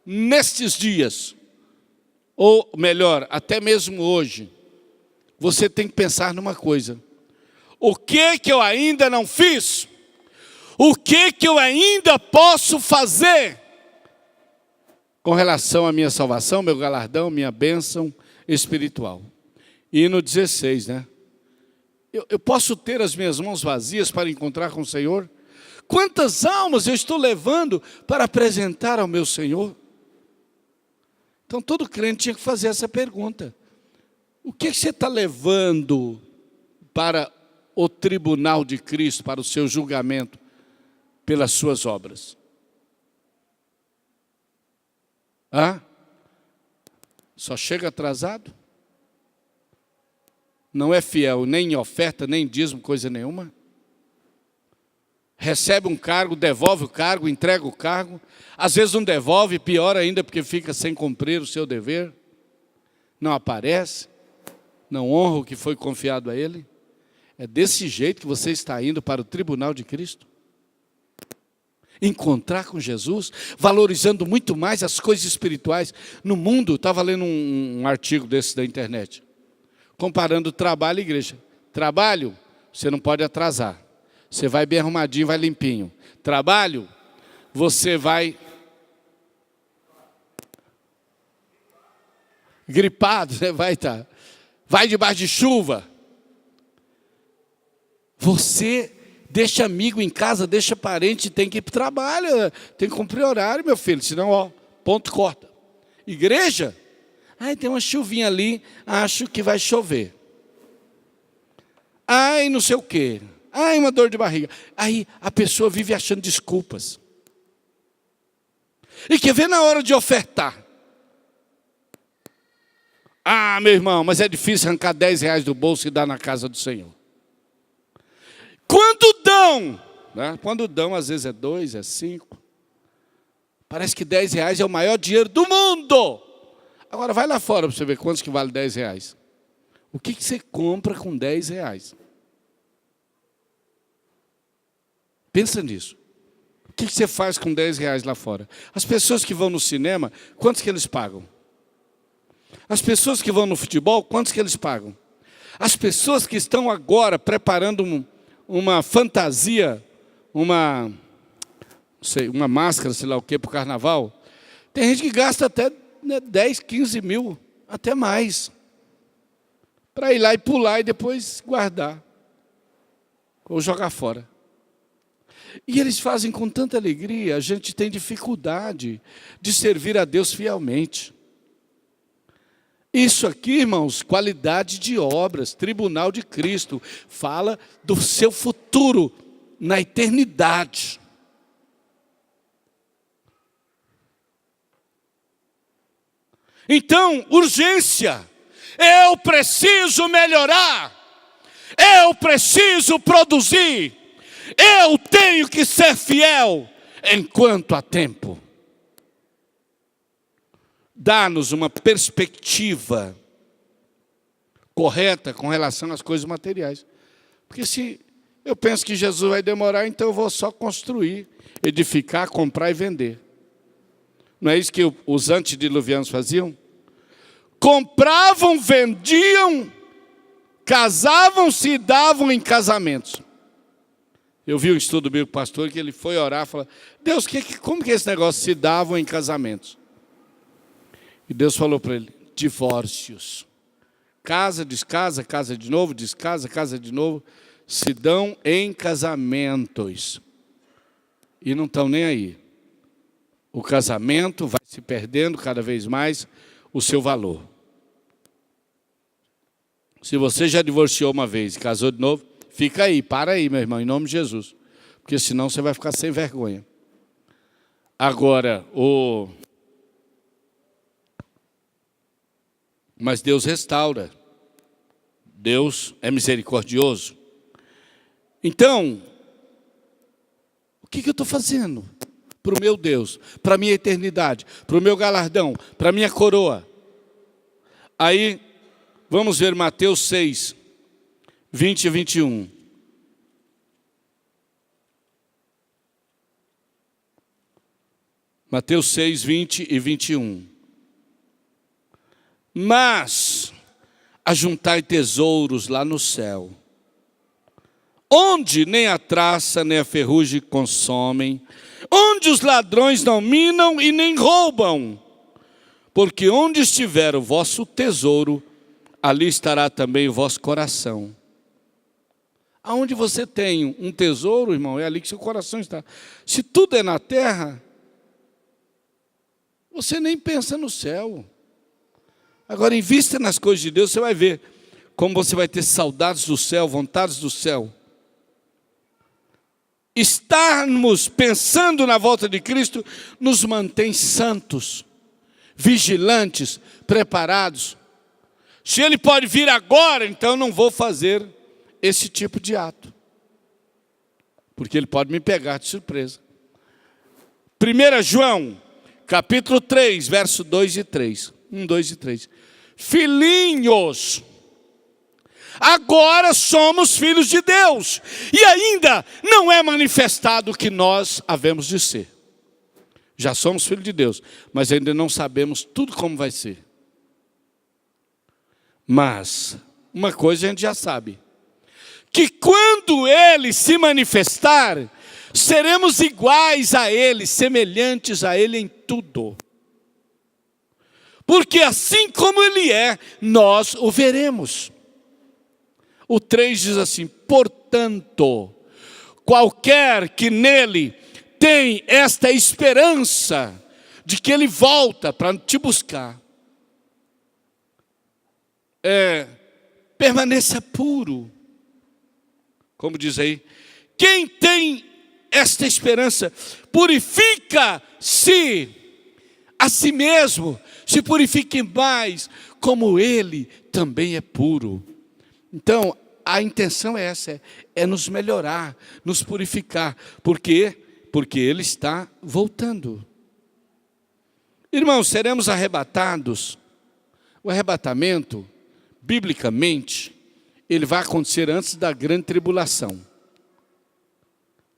nestes dias, ou melhor, até mesmo hoje, você tem que pensar numa coisa. O que eu ainda não fiz? O que eu ainda posso fazer com relação à minha salvação, meu galardão, minha bênção espiritual? Hino 16, né? Eu posso ter as minhas mãos vazias para encontrar com o Senhor? Quantas almas eu estou levando para apresentar ao meu Senhor? Então todo crente tinha que fazer essa pergunta. O que você está levando para o tribunal de Cristo, para o seu julgamento pelas suas obras? Só chega atrasado? Não é fiel nem em oferta, nem em dízimo, coisa nenhuma? Recebe um cargo, devolve o cargo, entrega o cargo. Às vezes não devolve, pior ainda, porque fica sem cumprir o seu dever. Não aparece, não honra o que foi confiado a ele. É desse jeito que você está indo para o tribunal de Cristo? Encontrar com Jesus, valorizando muito mais as coisas espirituais. No mundo, estava lendo um artigo desse da internet, comparando trabalho e igreja. Trabalho, você não pode atrasar. Você vai bem arrumadinho, vai limpinho. Trabalho, você vai gripado, você vai estar. Vai debaixo de chuva. Você deixa amigo em casa, deixa parente, tem que ir para o trabalho, tem que cumprir horário, meu filho, senão, ponto corta. Igreja, tem uma chuvinha ali, acho que vai chover. Não sei o quê. Uma dor de barriga. Aí a pessoa vive achando desculpas. E quer ver na hora de ofertar. Meu irmão, mas é difícil arrancar 10 reais do bolso e dar na casa do Senhor. Quando dão, né? Quando dão, às vezes é 2, é 5. Parece que 10 reais é o maior dinheiro do mundo. Agora vai lá fora para você ver quantos que vale 10 reais. O que você compra com 10 reais? Pensa nisso. O que você faz com 10 reais lá fora? As pessoas que vão no cinema, quantos que eles pagam? As pessoas que vão no futebol, quantos que eles pagam? As pessoas que estão agora preparando uma fantasia, uma máscara, sei lá o que, para o carnaval, tem gente que gasta até 10, 15 mil, até mais, para ir lá e pular e depois guardar, ou jogar fora. E eles fazem com tanta alegria, a gente tem dificuldade de servir a Deus fielmente. Isso aqui, irmãos, qualidade de obras, tribunal de Cristo, fala do seu futuro na eternidade. Então, urgência, eu preciso melhorar, eu preciso produzir, eu tenho que ser fiel enquanto há tempo. Dá-nos uma perspectiva correta com relação às coisas materiais. Porque se eu penso que Jesus vai demorar, então eu vou só construir, edificar, comprar e vender. Não é isso que os antediluvianos faziam? Compravam, vendiam, casavam-se e davam em casamentos. Eu vi um estudo bíblico pastor que ele foi orar e falou: Deus, como que é esse negócio se davam em casamentos? E Deus falou para ele: divórcios. Casa, descasa, casa de novo, descasa, casa de novo. Se dão em casamentos. E não estão nem aí. O casamento vai se perdendo cada vez mais o seu valor. Se você já divorciou uma vez e casou de novo, fica aí, para aí, meu irmão, em nome de Jesus. Porque senão você vai ficar sem vergonha. Agora, mas Deus restaura. Deus é misericordioso. Então, o que eu estou fazendo para o meu Deus, para a minha eternidade, para o meu galardão, para a minha coroa? Aí, vamos ver Mateus 6, 20 e 21. Mateus 6, 20 e 21. Mas ajuntai tesouros lá no céu, onde nem a traça nem a ferrugem consomem, onde os ladrões não minam e nem roubam. Porque onde estiver o vosso tesouro, ali estará também o vosso coração. Aonde você tem um tesouro, irmão, é ali que seu coração está. Se tudo é na terra, você nem pensa no céu. Agora, invista nas coisas de Deus, você vai ver como você vai ter saudades do céu, vontades do céu. Estarmos pensando na volta de Cristo nos mantém santos, vigilantes, preparados. Se Ele pode vir agora, então não vou fazer esse tipo de ato, porque Ele pode me pegar de surpresa. 1 João, capítulo 3, verso 2 e 3. 1, 2 e 3. Filhinhos, agora somos filhos de Deus, e ainda não é manifestado o que nós havemos de ser. Já somos filhos de Deus, mas ainda não sabemos tudo como vai ser. Mas uma coisa a gente já sabe, que quando Ele se manifestar, seremos iguais a Ele, semelhantes a Ele em tudo. Porque assim como Ele é, nós o veremos. O 3 diz assim: portanto, qualquer que nele tem esta esperança de que Ele volta para te buscar, permaneça puro. Como diz aí, quem tem esta esperança, purifica-se a si mesmo, se purifique mais, como Ele também é puro. Então, a intenção é essa, é nos melhorar, nos purificar. Por quê? Porque Ele está voltando. Irmãos, seremos arrebatados. O arrebatamento, biblicamente, ele vai acontecer antes da grande tribulação.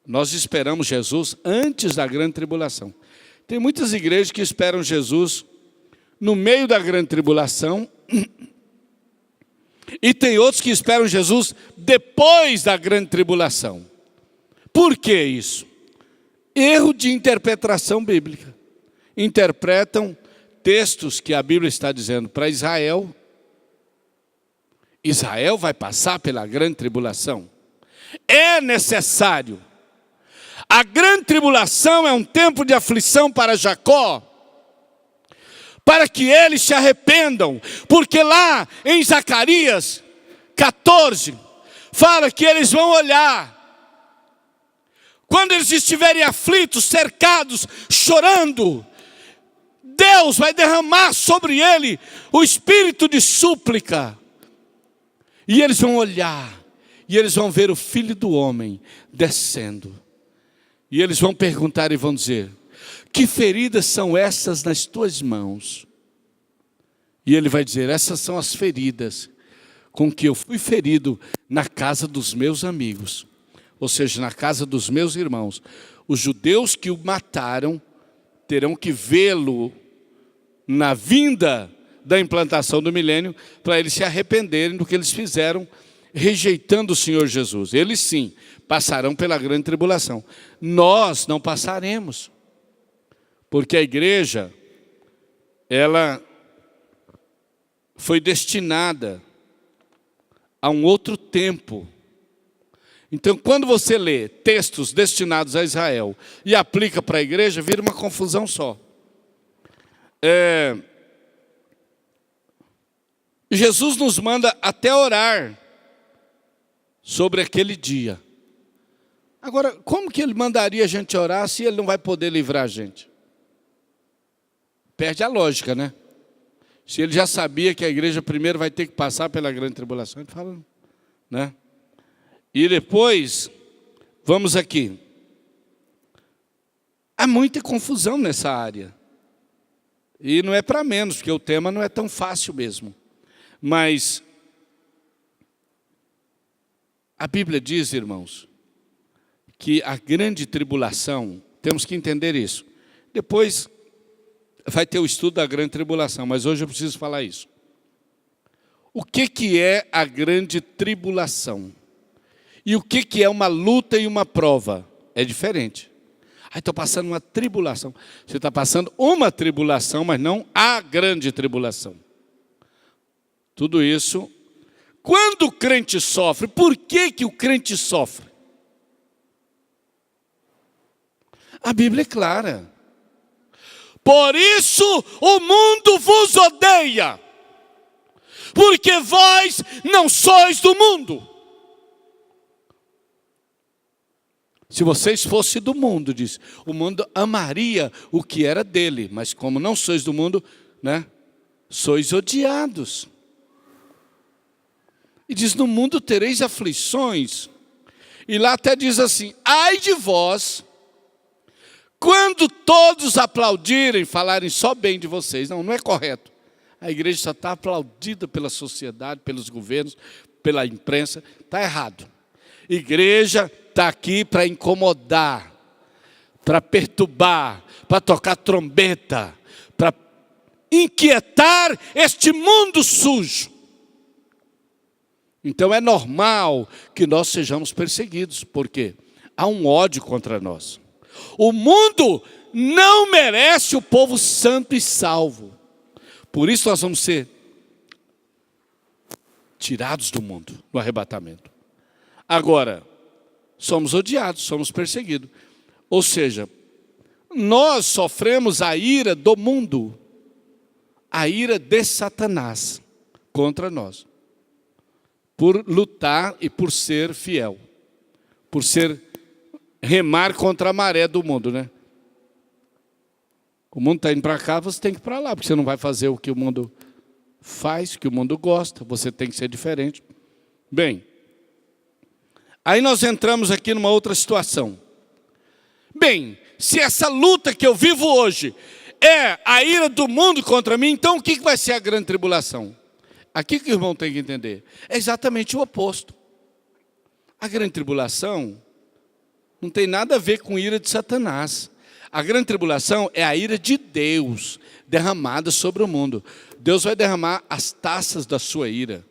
Nós esperamos Jesus antes da grande tribulação. Tem muitas igrejas que esperam Jesus no meio da grande tribulação, e tem outros que esperam Jesus depois da grande tribulação. Por que isso? Erro de interpretação bíblica. Interpretam textos que a Bíblia está dizendo para Israel. Israel vai passar pela grande tribulação. É necessário. A grande tribulação é um tempo de aflição para Jacó, para que eles se arrependam, porque lá em Zacarias 14, fala que eles vão olhar, quando eles estiverem aflitos, cercados, chorando, Deus vai derramar sobre ele o espírito de súplica, e eles vão olhar, e eles vão ver o Filho do Homem descendo, e eles vão perguntar e vão dizer: que feridas são essas nas tuas mãos? E ele vai dizer: essas são as feridas com que eu fui ferido na casa dos meus amigos, ou seja, na casa dos meus irmãos. Os judeus que o mataram terão que vê-lo na vinda da implantação do milênio, para eles se arrependerem do que eles fizeram, rejeitando o Senhor Jesus. Eles sim passarão pela grande tribulação. Nós não passaremos, porque a igreja, ela foi destinada a um outro tempo. Então, quando você lê textos destinados a Israel e aplica para a igreja, vira uma confusão só. Jesus nos manda até orar sobre aquele dia. Agora, como que ele mandaria a gente orar se ele não vai poder livrar a gente? Perde a lógica, né? Se ele já sabia que a igreja primeiro vai ter que passar pela grande tribulação, ele fala, né? E depois, vamos aqui. Há muita confusão nessa área. E não é para menos, porque o tema não é tão fácil mesmo. Mas a Bíblia diz, irmãos, que a grande tribulação, temos que entender isso. Depois vai ter o estudo da grande tribulação, mas hoje eu preciso falar isso. O que é a grande tribulação? E o que é uma luta e uma prova? É diferente. Estou passando uma tribulação. Você está passando uma tribulação, mas não a grande tribulação. Tudo isso, quando o crente sofre, por que o crente sofre? A Bíblia é clara. Por isso o mundo vos odeia, porque vós não sois do mundo. Se vocês fossem do mundo, diz, o mundo amaria o que era dele, mas como não sois do mundo, né, sois odiados. E diz, no mundo tereis aflições. E lá até diz assim, ai de vós, quando todos aplaudirem, falarem só bem de vocês. Não, não é correto. A igreja só está aplaudida pela sociedade, pelos governos, pela imprensa. Está errado. Igreja está aqui para incomodar, para perturbar, para tocar trombeta, para inquietar este mundo sujo. Então é normal que nós sejamos perseguidos, porque há um ódio contra nós. O mundo não merece o povo santo e salvo. Por isso nós vamos ser tirados do mundo, no arrebatamento. Agora, somos odiados, somos perseguidos. Ou seja, nós sofremos a ira do mundo, a ira de Satanás contra nós, por lutar e por ser fiel, por ser remar contra a maré do mundo, né? O mundo está indo para cá, você tem que ir para lá, porque você não vai fazer o que o mundo faz, o que o mundo gosta, você tem que ser diferente. Bem, aí nós entramos aqui numa outra situação. Bem, se essa luta que eu vivo hoje é a ira do mundo contra mim, então o que vai ser a grande tribulação? Aqui que o irmão tem que entender. É exatamente o oposto. A grande tribulação não tem nada a ver com ira de Satanás. A grande tribulação é a ira de Deus derramada sobre o mundo. Deus vai derramar as taças da sua ira.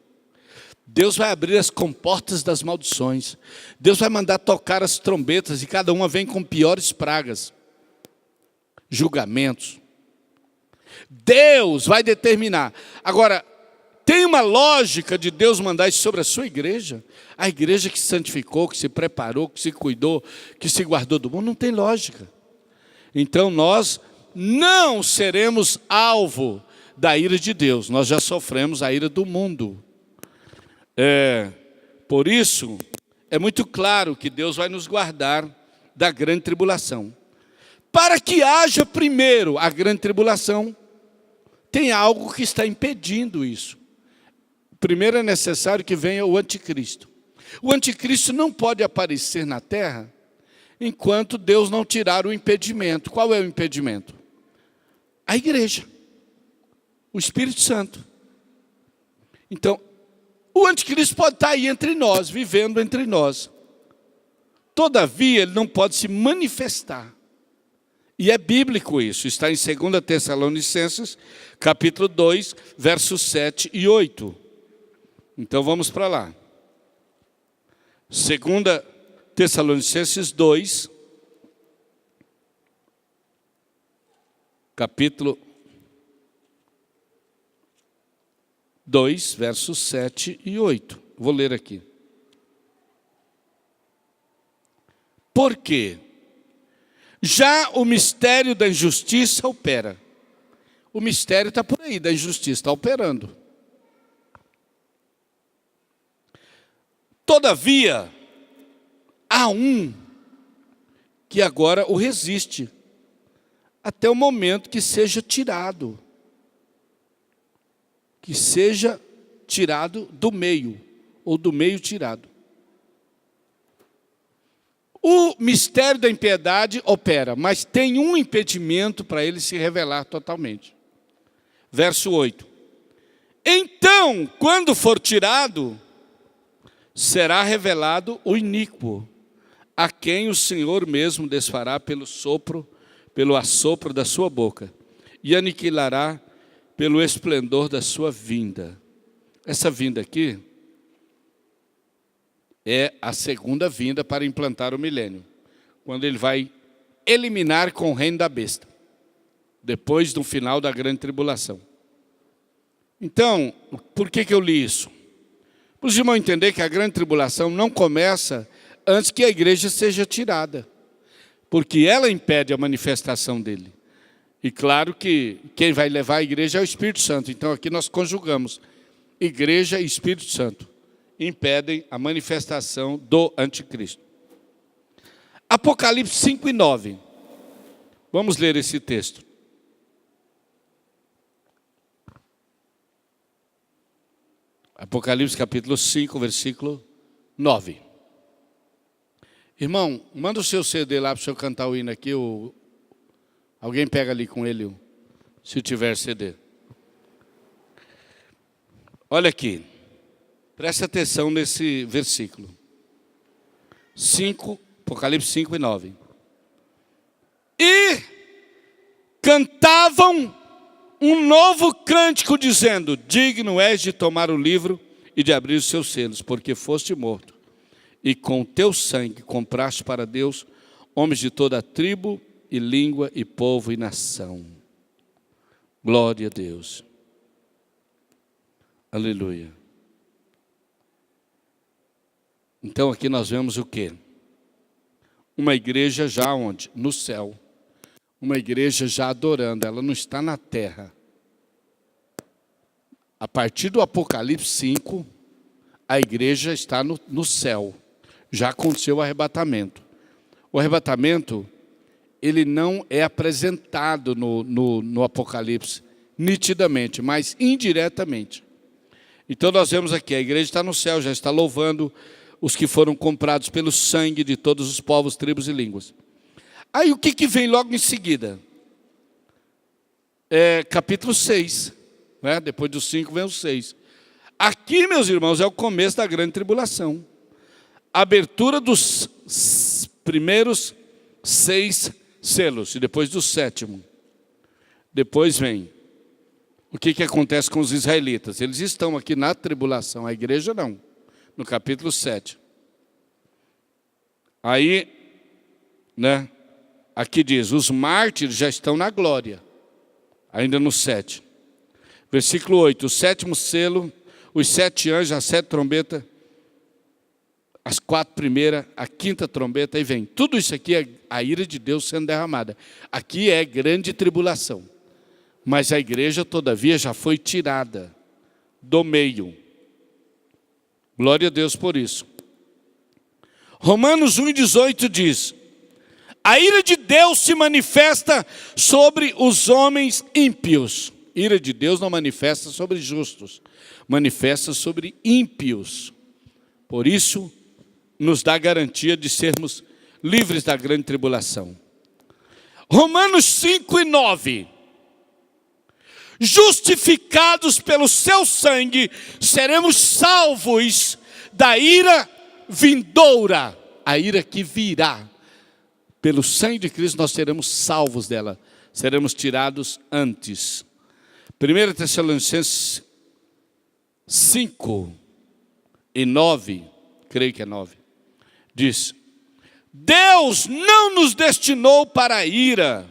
Deus vai abrir as comportas das maldições. Deus vai mandar tocar as trombetas e cada uma vem com piores pragas, julgamentos. Deus vai determinar. Agora, tem uma lógica de Deus mandar isso sobre a sua igreja? A igreja que se santificou, que se preparou, que se cuidou, que se guardou do mundo, não tem lógica. Então nós não seremos alvo da ira de Deus, nós já sofremos a ira do mundo. Por isso, é muito claro que Deus vai nos guardar da grande tribulação. Para que haja primeiro a grande tribulação, tem algo que está impedindo isso. Primeiro é necessário que venha o anticristo. O anticristo não pode aparecer na terra enquanto Deus não tirar o impedimento. Qual é o impedimento? A igreja, o Espírito Santo. Então, o anticristo pode estar aí entre nós, vivendo entre nós. Todavia, ele não pode se manifestar. E é bíblico isso, está em 2 Tessalonicenses, capítulo 2, versos 7 e 8. Então vamos para lá. 2 Tessalonicenses 2, capítulo 2, versos 7 e 8. Vou ler aqui. Por quê? Já o mistério da injustiça opera. O mistério está por aí, da injustiça, está operando. Todavia, há um que agora o resiste, até o momento que seja tirado. Que seja tirado do meio, ou do meio tirado. O mistério da impiedade opera, mas tem um impedimento para ele se revelar totalmente. Verso 8. Então, quando for tirado, será revelado o iníquo, a quem o Senhor mesmo desfará pelo assopro da sua boca, e aniquilará pelo esplendor da sua vinda. Essa vinda aqui é a segunda vinda para implantar o milênio, quando ele vai eliminar com o reino da besta, depois do final da grande tribulação. Então, por que eu li isso? Para os irmãos entender que a grande tribulação não começa antes que a igreja seja tirada, porque ela impede a manifestação dele. E claro que quem vai levar a igreja é o Espírito Santo. Então aqui nós conjugamos igreja e Espírito Santo. Impedem a manifestação do anticristo. Apocalipse 5 e 9. Vamos ler esse texto. Apocalipse capítulo 5, versículo 9. Irmão, manda o seu CD lá para o senhor cantar o hino aqui. Alguém pega ali com ele, se tiver CD. Olha aqui. Preste atenção nesse versículo. 5, Apocalipse 5 e 9. E cantavam um novo cântico, dizendo: digno és de tomar o livro e de abrir os seus selos, porque foste morto, e com teu sangue compraste para Deus homens de toda a tribo, e língua, e povo, e nação. Glória a Deus. Aleluia. Então aqui nós vemos o quê? Uma igreja já onde? No céu. Uma igreja já adorando, ela não está na terra. A partir do Apocalipse 5, a igreja está no céu. Já aconteceu o arrebatamento. O arrebatamento, ele não é apresentado no Apocalipse nitidamente, mas indiretamente. Então nós vemos aqui, a igreja está no céu, já está louvando os que foram comprados pelo sangue de todos os povos, tribos e línguas. Aí o que vem logo em seguida? Capítulo 6, né? Depois do 5 vem o 6. Aqui, meus irmãos, é o começo da grande tribulação. Abertura dos primeiros 6 selos, e depois do 7º. Depois vem o que acontece com os israelitas. Eles estão aqui na tribulação, a igreja não, no capítulo 7. Aí, aqui diz, os mártires já estão na glória, ainda no 7. Versículo 8, o 7º selo, os 7 anjos, a 7 trombetas, as 4 primeiras, a 5ª trombeta, aí vem. Tudo isso aqui é a ira de Deus sendo derramada. Aqui é grande tribulação. Mas a igreja, todavia, já foi tirada do meio. Glória a Deus por isso. Romanos 1,18 diz, a ira de Deus se manifesta sobre os homens ímpios. Ira de Deus não manifesta sobre justos, manifesta sobre ímpios. Por isso, nos dá garantia de sermos livres da grande tribulação. Romanos 5:9. Justificados pelo seu sangue, seremos salvos da ira vindoura. A ira que virá. Pelo sangue de Cristo nós seremos salvos dela. Seremos tirados antes. 1 Tessalonicenses 5:9, creio que é 9, diz, Deus não nos destinou para a ira,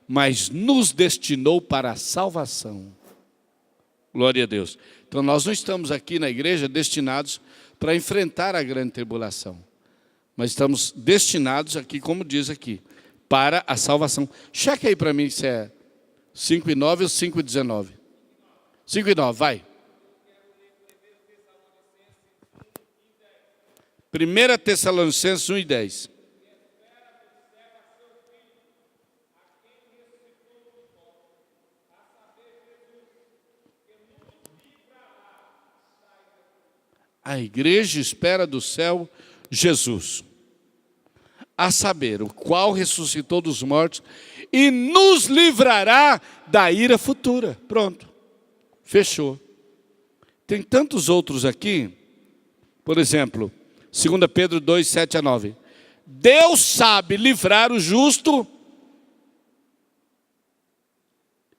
mas nos destinou para a salvação. Glória a Deus. Então nós não estamos aqui na igreja destinados para enfrentar a grande tribulação, mas estamos destinados aqui, como diz aqui, para a salvação. Cheque aí para mim se é 5:9 ou 5:19. 5:9, vai. 1 Tessalonicenses 1:10. A igreja espera do céu Jesus, a saber, o qual ressuscitou dos mortos e nos livrará da ira futura. Pronto, fechou. Tem tantos outros aqui, por exemplo, 2 Pedro 2, 7-9. Deus sabe livrar o justo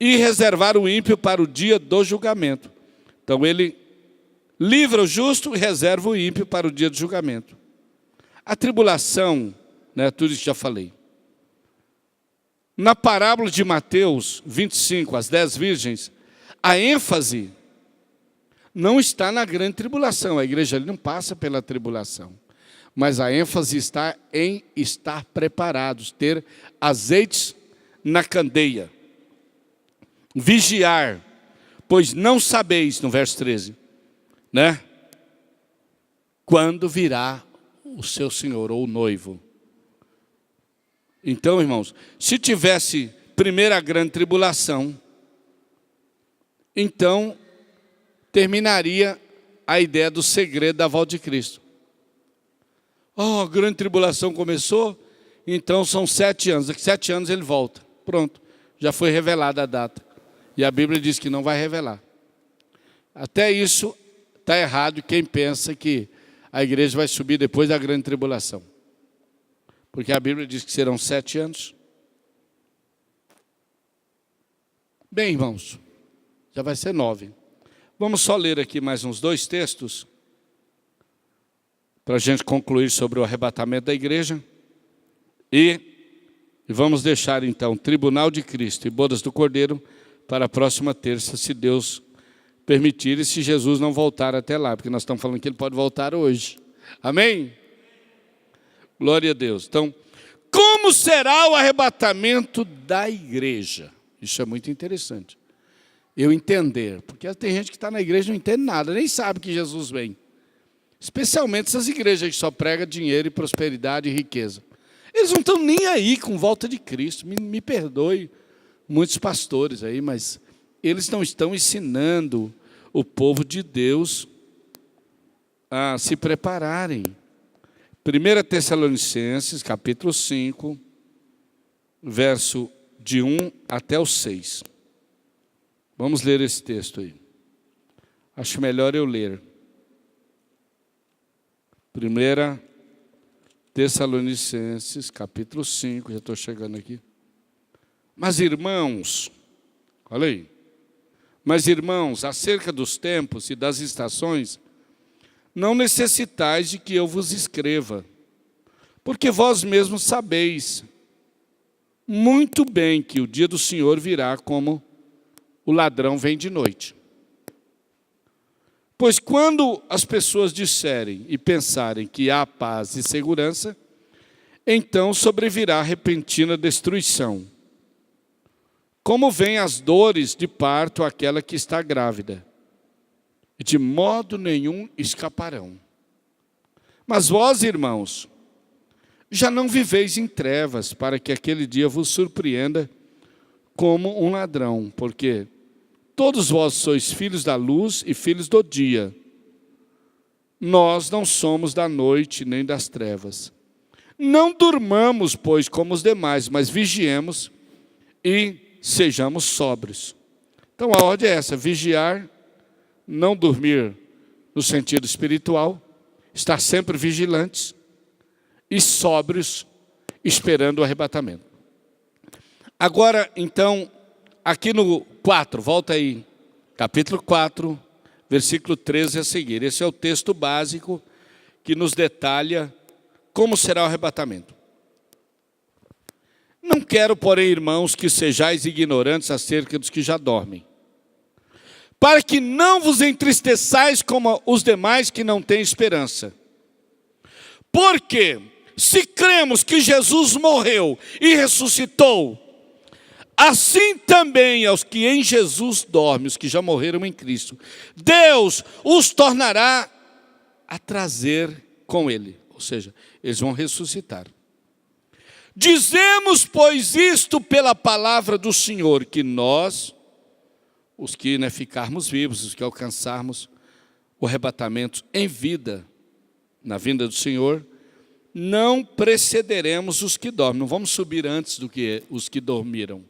e reservar o ímpio para o dia do julgamento. Então ele livra o justo e reserva o ímpio para o dia do julgamento. A tribulação, tudo isso que já falei. Na parábola de Mateus 25, as 10 virgens, a ênfase não está na grande tribulação. A igreja ali não passa pela tribulação. Mas a ênfase está em estar preparados, ter azeites na candeia. Vigiar, pois não sabeis, no verso 13, quando virá o seu Senhor ou o noivo. Então, irmãos, se tivesse primeiro a grande tribulação, então terminaria a ideia do segredo da volta de Cristo. A grande tribulação começou, então são 7 anos. Daqui 7 anos ele volta. Pronto, já foi revelada a data. E a Bíblia diz que não vai revelar. Até isso está errado quem pensa que a igreja vai subir depois da grande tribulação. Porque a Bíblia diz que serão 7 anos. Bem, irmãos, já vai ser 9. Vamos só ler aqui mais uns 2 textos, para a gente concluir sobre o arrebatamento da igreja. E vamos deixar então Tribunal de Cristo e Bodas do Cordeiro para a próxima terça, se Deus permitir e se Jesus não voltar até lá, porque nós estamos falando que ele pode voltar hoje. Amém? Glória a Deus. Então, como será o arrebatamento da igreja? Isso é muito interessante. Eu entender, porque tem gente que está na igreja e não entende nada, nem sabe que Jesus vem. Especialmente essas igrejas que só pregam dinheiro e prosperidade e riqueza. Eles não estão nem aí com volta de Cristo. Me perdoe muitos pastores aí, mas eles não estão ensinando o povo de Deus a se prepararem. 1 Tessalonicenses, capítulo 5, verso de 1 até o 6. Vamos ler esse texto aí. Acho melhor eu ler. 1 Tessalonicenses, capítulo 5, já estou chegando aqui. Mas irmãos, olha aí. Mas irmãos, acerca dos tempos e das estações, não necessitais de que eu vos escreva, porque vós mesmos sabeis muito bem que o dia do Senhor virá como o ladrão vem de noite. Pois quando as pessoas disserem e pensarem que há paz e segurança, então sobrevirá repentina destruição. Como vêm as dores de parto àquela que está grávida, e de modo nenhum escaparão. Mas vós, irmãos, já não viveis em trevas, para que aquele dia vos surpreenda como um ladrão, porque todos vós sois filhos da luz e filhos do dia. Nós não somos da noite nem das trevas. Não durmamos, pois, como os demais, mas vigiemos e sejamos sóbrios. Então a ordem é essa: vigiar, não dormir no sentido espiritual, estar sempre vigilantes e sóbrios, esperando o arrebatamento. Agora, então, aqui no 4, volta aí, capítulo 4, versículo 13 a seguir. Esse é o texto básico que nos detalha como será o arrebatamento. Não quero, porém, irmãos, que sejais ignorantes acerca dos que já dormem, para que não vos entristeçais como os demais que não têm esperança. Porque se cremos que Jesus morreu e ressuscitou, assim também aos que em Jesus dormem, os que já morreram em Cristo, Deus os tornará a trazer com Ele. Ou seja, eles vão ressuscitar. Dizemos, pois, isto pela palavra do Senhor, que nós, os que ficarmos vivos, os que alcançarmos o arrebatamento em vida, na vinda do Senhor, não precederemos os que dormem. Não vamos subir antes do que os que dormiram.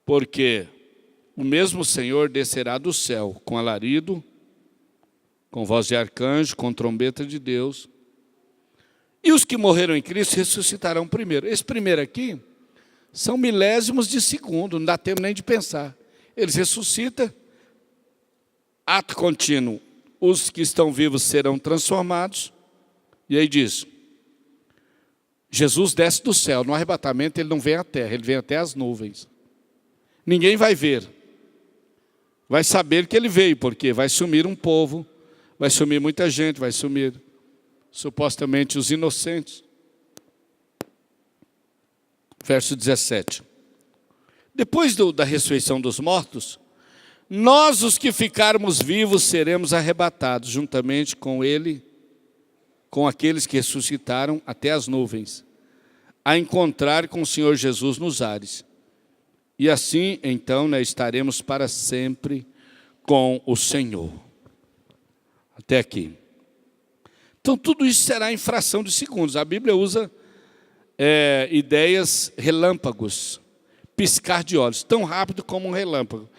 Porque o mesmo Senhor descerá do céu com alarido, com voz de arcanjo, com trombeta de Deus. E os que morreram em Cristo ressuscitarão primeiro. Esse primeiro aqui são milésimos de segundo, não dá tempo nem de pensar. Eles ressuscitam, ato contínuo, os que estão vivos serão transformados. E aí diz, Jesus desce do céu, no arrebatamento ele não vem à terra, ele vem até as nuvens. Ninguém vai ver, vai saber que ele veio, porque vai sumir um povo, vai sumir muita gente, vai sumir supostamente os inocentes. Verso 17. Depois da ressurreição dos mortos, nós os que ficarmos vivos seremos arrebatados juntamente com ele, com aqueles que ressuscitaram até as nuvens, a encontrar com o Senhor Jesus nos ares. E assim, então, estaremos para sempre com o Senhor. Até aqui. Então, tudo isso será em fração de segundos. A Bíblia usa ideias relâmpagos, piscar de olhos, tão rápido como um relâmpago,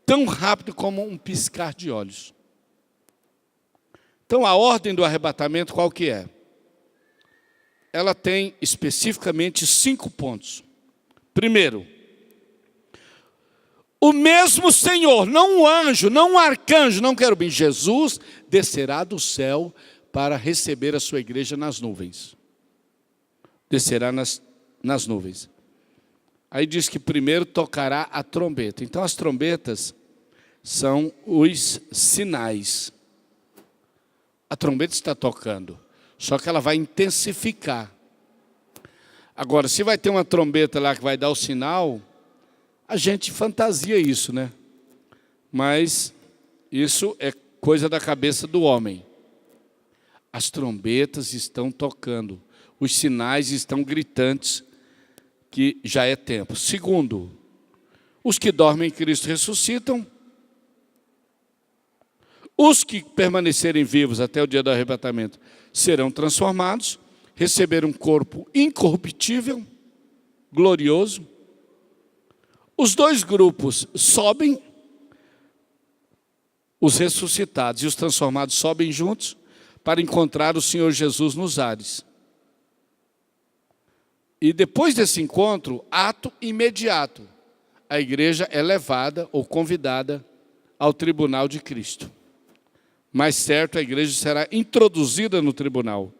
tão rápido como um piscar de olhos. Então, a ordem do arrebatamento qual que é? Ela tem especificamente 5 pontos. Primeiro, o mesmo Senhor, não um anjo, não um arcanjo, não querubim, Jesus descerá do céu para receber a sua igreja nas nuvens. Descerá nas nuvens. Aí diz que primeiro tocará a trombeta. Então as trombetas são os sinais. A trombeta está tocando, só que ela vai intensificar. Agora, se vai ter uma trombeta lá que vai dar o sinal, a gente fantasia isso, né? Mas isso é coisa da cabeça do homem. As trombetas estão tocando, os sinais estão gritantes que já é tempo. Segundo, os que dormem em Cristo ressuscitam. Os que permanecerem vivos até o dia do arrebatamento serão transformados, receber um corpo incorruptível, glorioso. Os 2 grupos sobem, os ressuscitados e os transformados sobem juntos para encontrar o Senhor Jesus nos ares. E depois desse encontro, ato imediato, a igreja é levada ou convidada ao tribunal de Cristo. Mais certo, a igreja será introduzida no tribunal.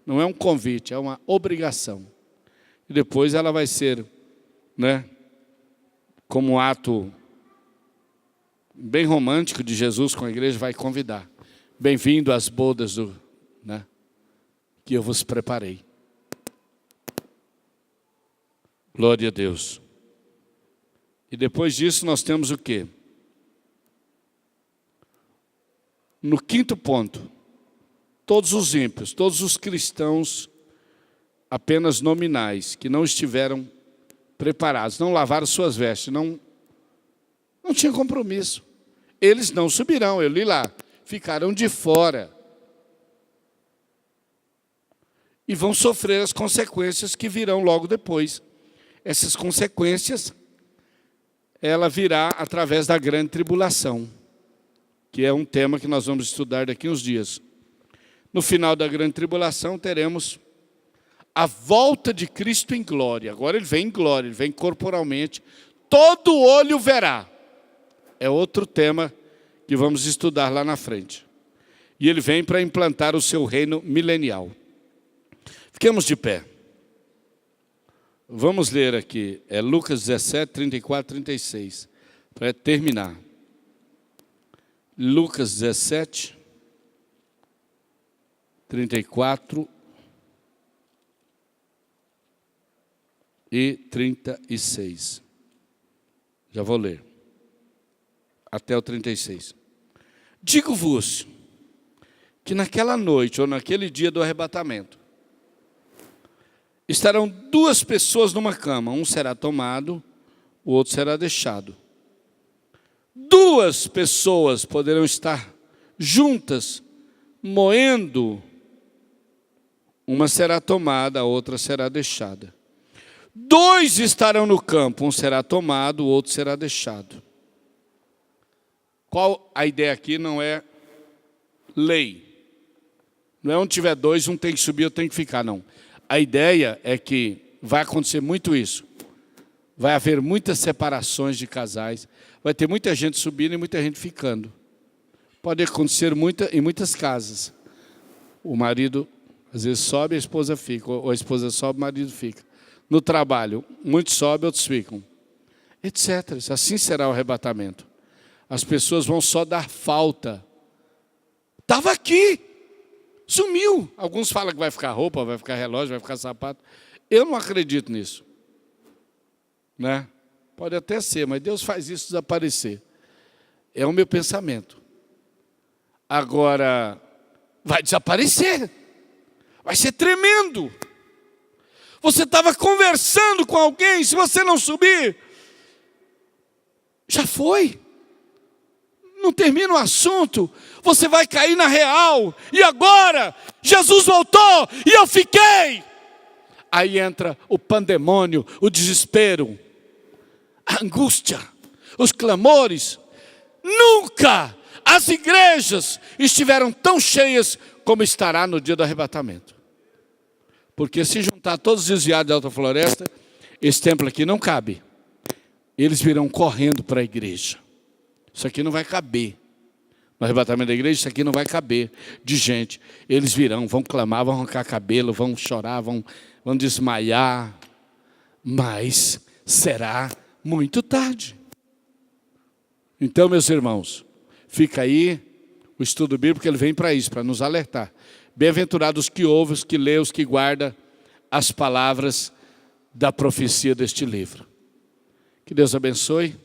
Não é um convite, é uma obrigação. E depois ela vai ser, como um ato bem romântico de Jesus com a igreja, vai convidar. Bem-vindo às bodas que eu vos preparei. Glória a Deus. E depois disso nós temos o quê? No 5º ponto, todos os ímpios, todos os cristãos apenas nominais, que não estiveram preparados, não lavaram suas vestes, não tinha compromisso. Eles não subirão, eu li lá, ficarão de fora. E vão sofrer as consequências que virão logo depois. Essas consequências, ela virá através da grande tribulação, que é um tema que nós vamos estudar daqui a uns dias. No final da grande tribulação, teremos a volta de Cristo em glória. Agora ele vem em glória, ele vem corporalmente. Todo olho verá. É outro tema que vamos estudar lá na frente. E ele vem para implantar o seu reino milenial. Fiquemos de pé. Vamos ler aqui, Lucas 17, 34, 36, para terminar. Lucas 17, 34 e 36. Já vou ler. Até o 36. Digo-vos que naquela noite ou naquele dia do arrebatamento, estarão 2 pessoas numa cama, um será tomado, o outro será deixado. 2 pessoas poderão estar juntas, moendo, uma será tomada, a outra será deixada. 2 estarão no campo, um será tomado, o outro será deixado. Qual a ideia aqui? Não é lei. Não é onde tiver 2, um tem que subir, outro tem que ficar, não. A ideia é que vai acontecer muito isso. Vai haver muitas separações de casais. Vai ter muita gente subindo e muita gente ficando. Pode acontecer em muitas casas. O marido, às vezes, sobe, a esposa fica. Ou a esposa sobe, o marido fica. No trabalho, muitos sobem, outros ficam. Etc. Assim será o arrebatamento. As pessoas vão só dar falta. Estava aqui. Sumiu. Alguns falam que vai ficar roupa, vai ficar relógio, vai ficar sapato. Eu não acredito nisso. Pode até ser, mas Deus faz isso desaparecer. É o meu pensamento. Agora, vai desaparecer. Vai ser tremendo. Você estava conversando com alguém, se você não subir, já foi. Não termina o assunto, você vai cair na real. E agora, Jesus voltou e eu fiquei. Aí entra o pandemônio, o desespero, a angústia, os clamores. Nunca as igrejas estiveram tão cheias como estará no dia do arrebatamento. Porque se juntar todos os desviados da Alta Floresta, esse templo aqui não cabe. Eles virão correndo para a igreja. Isso aqui não vai caber. No arrebatamento da igreja, isso aqui não vai caber de gente. Eles virão, vão clamar, vão arrancar cabelo, vão chorar, vão desmaiar. Mas será muito tarde. Então, meus irmãos, fica aí o estudo bíblico, ele vem para isso, para nos alertar. Bem-aventurados os que ouvem, os que lêem, os que guardam as palavras da profecia deste livro. Que Deus abençoe.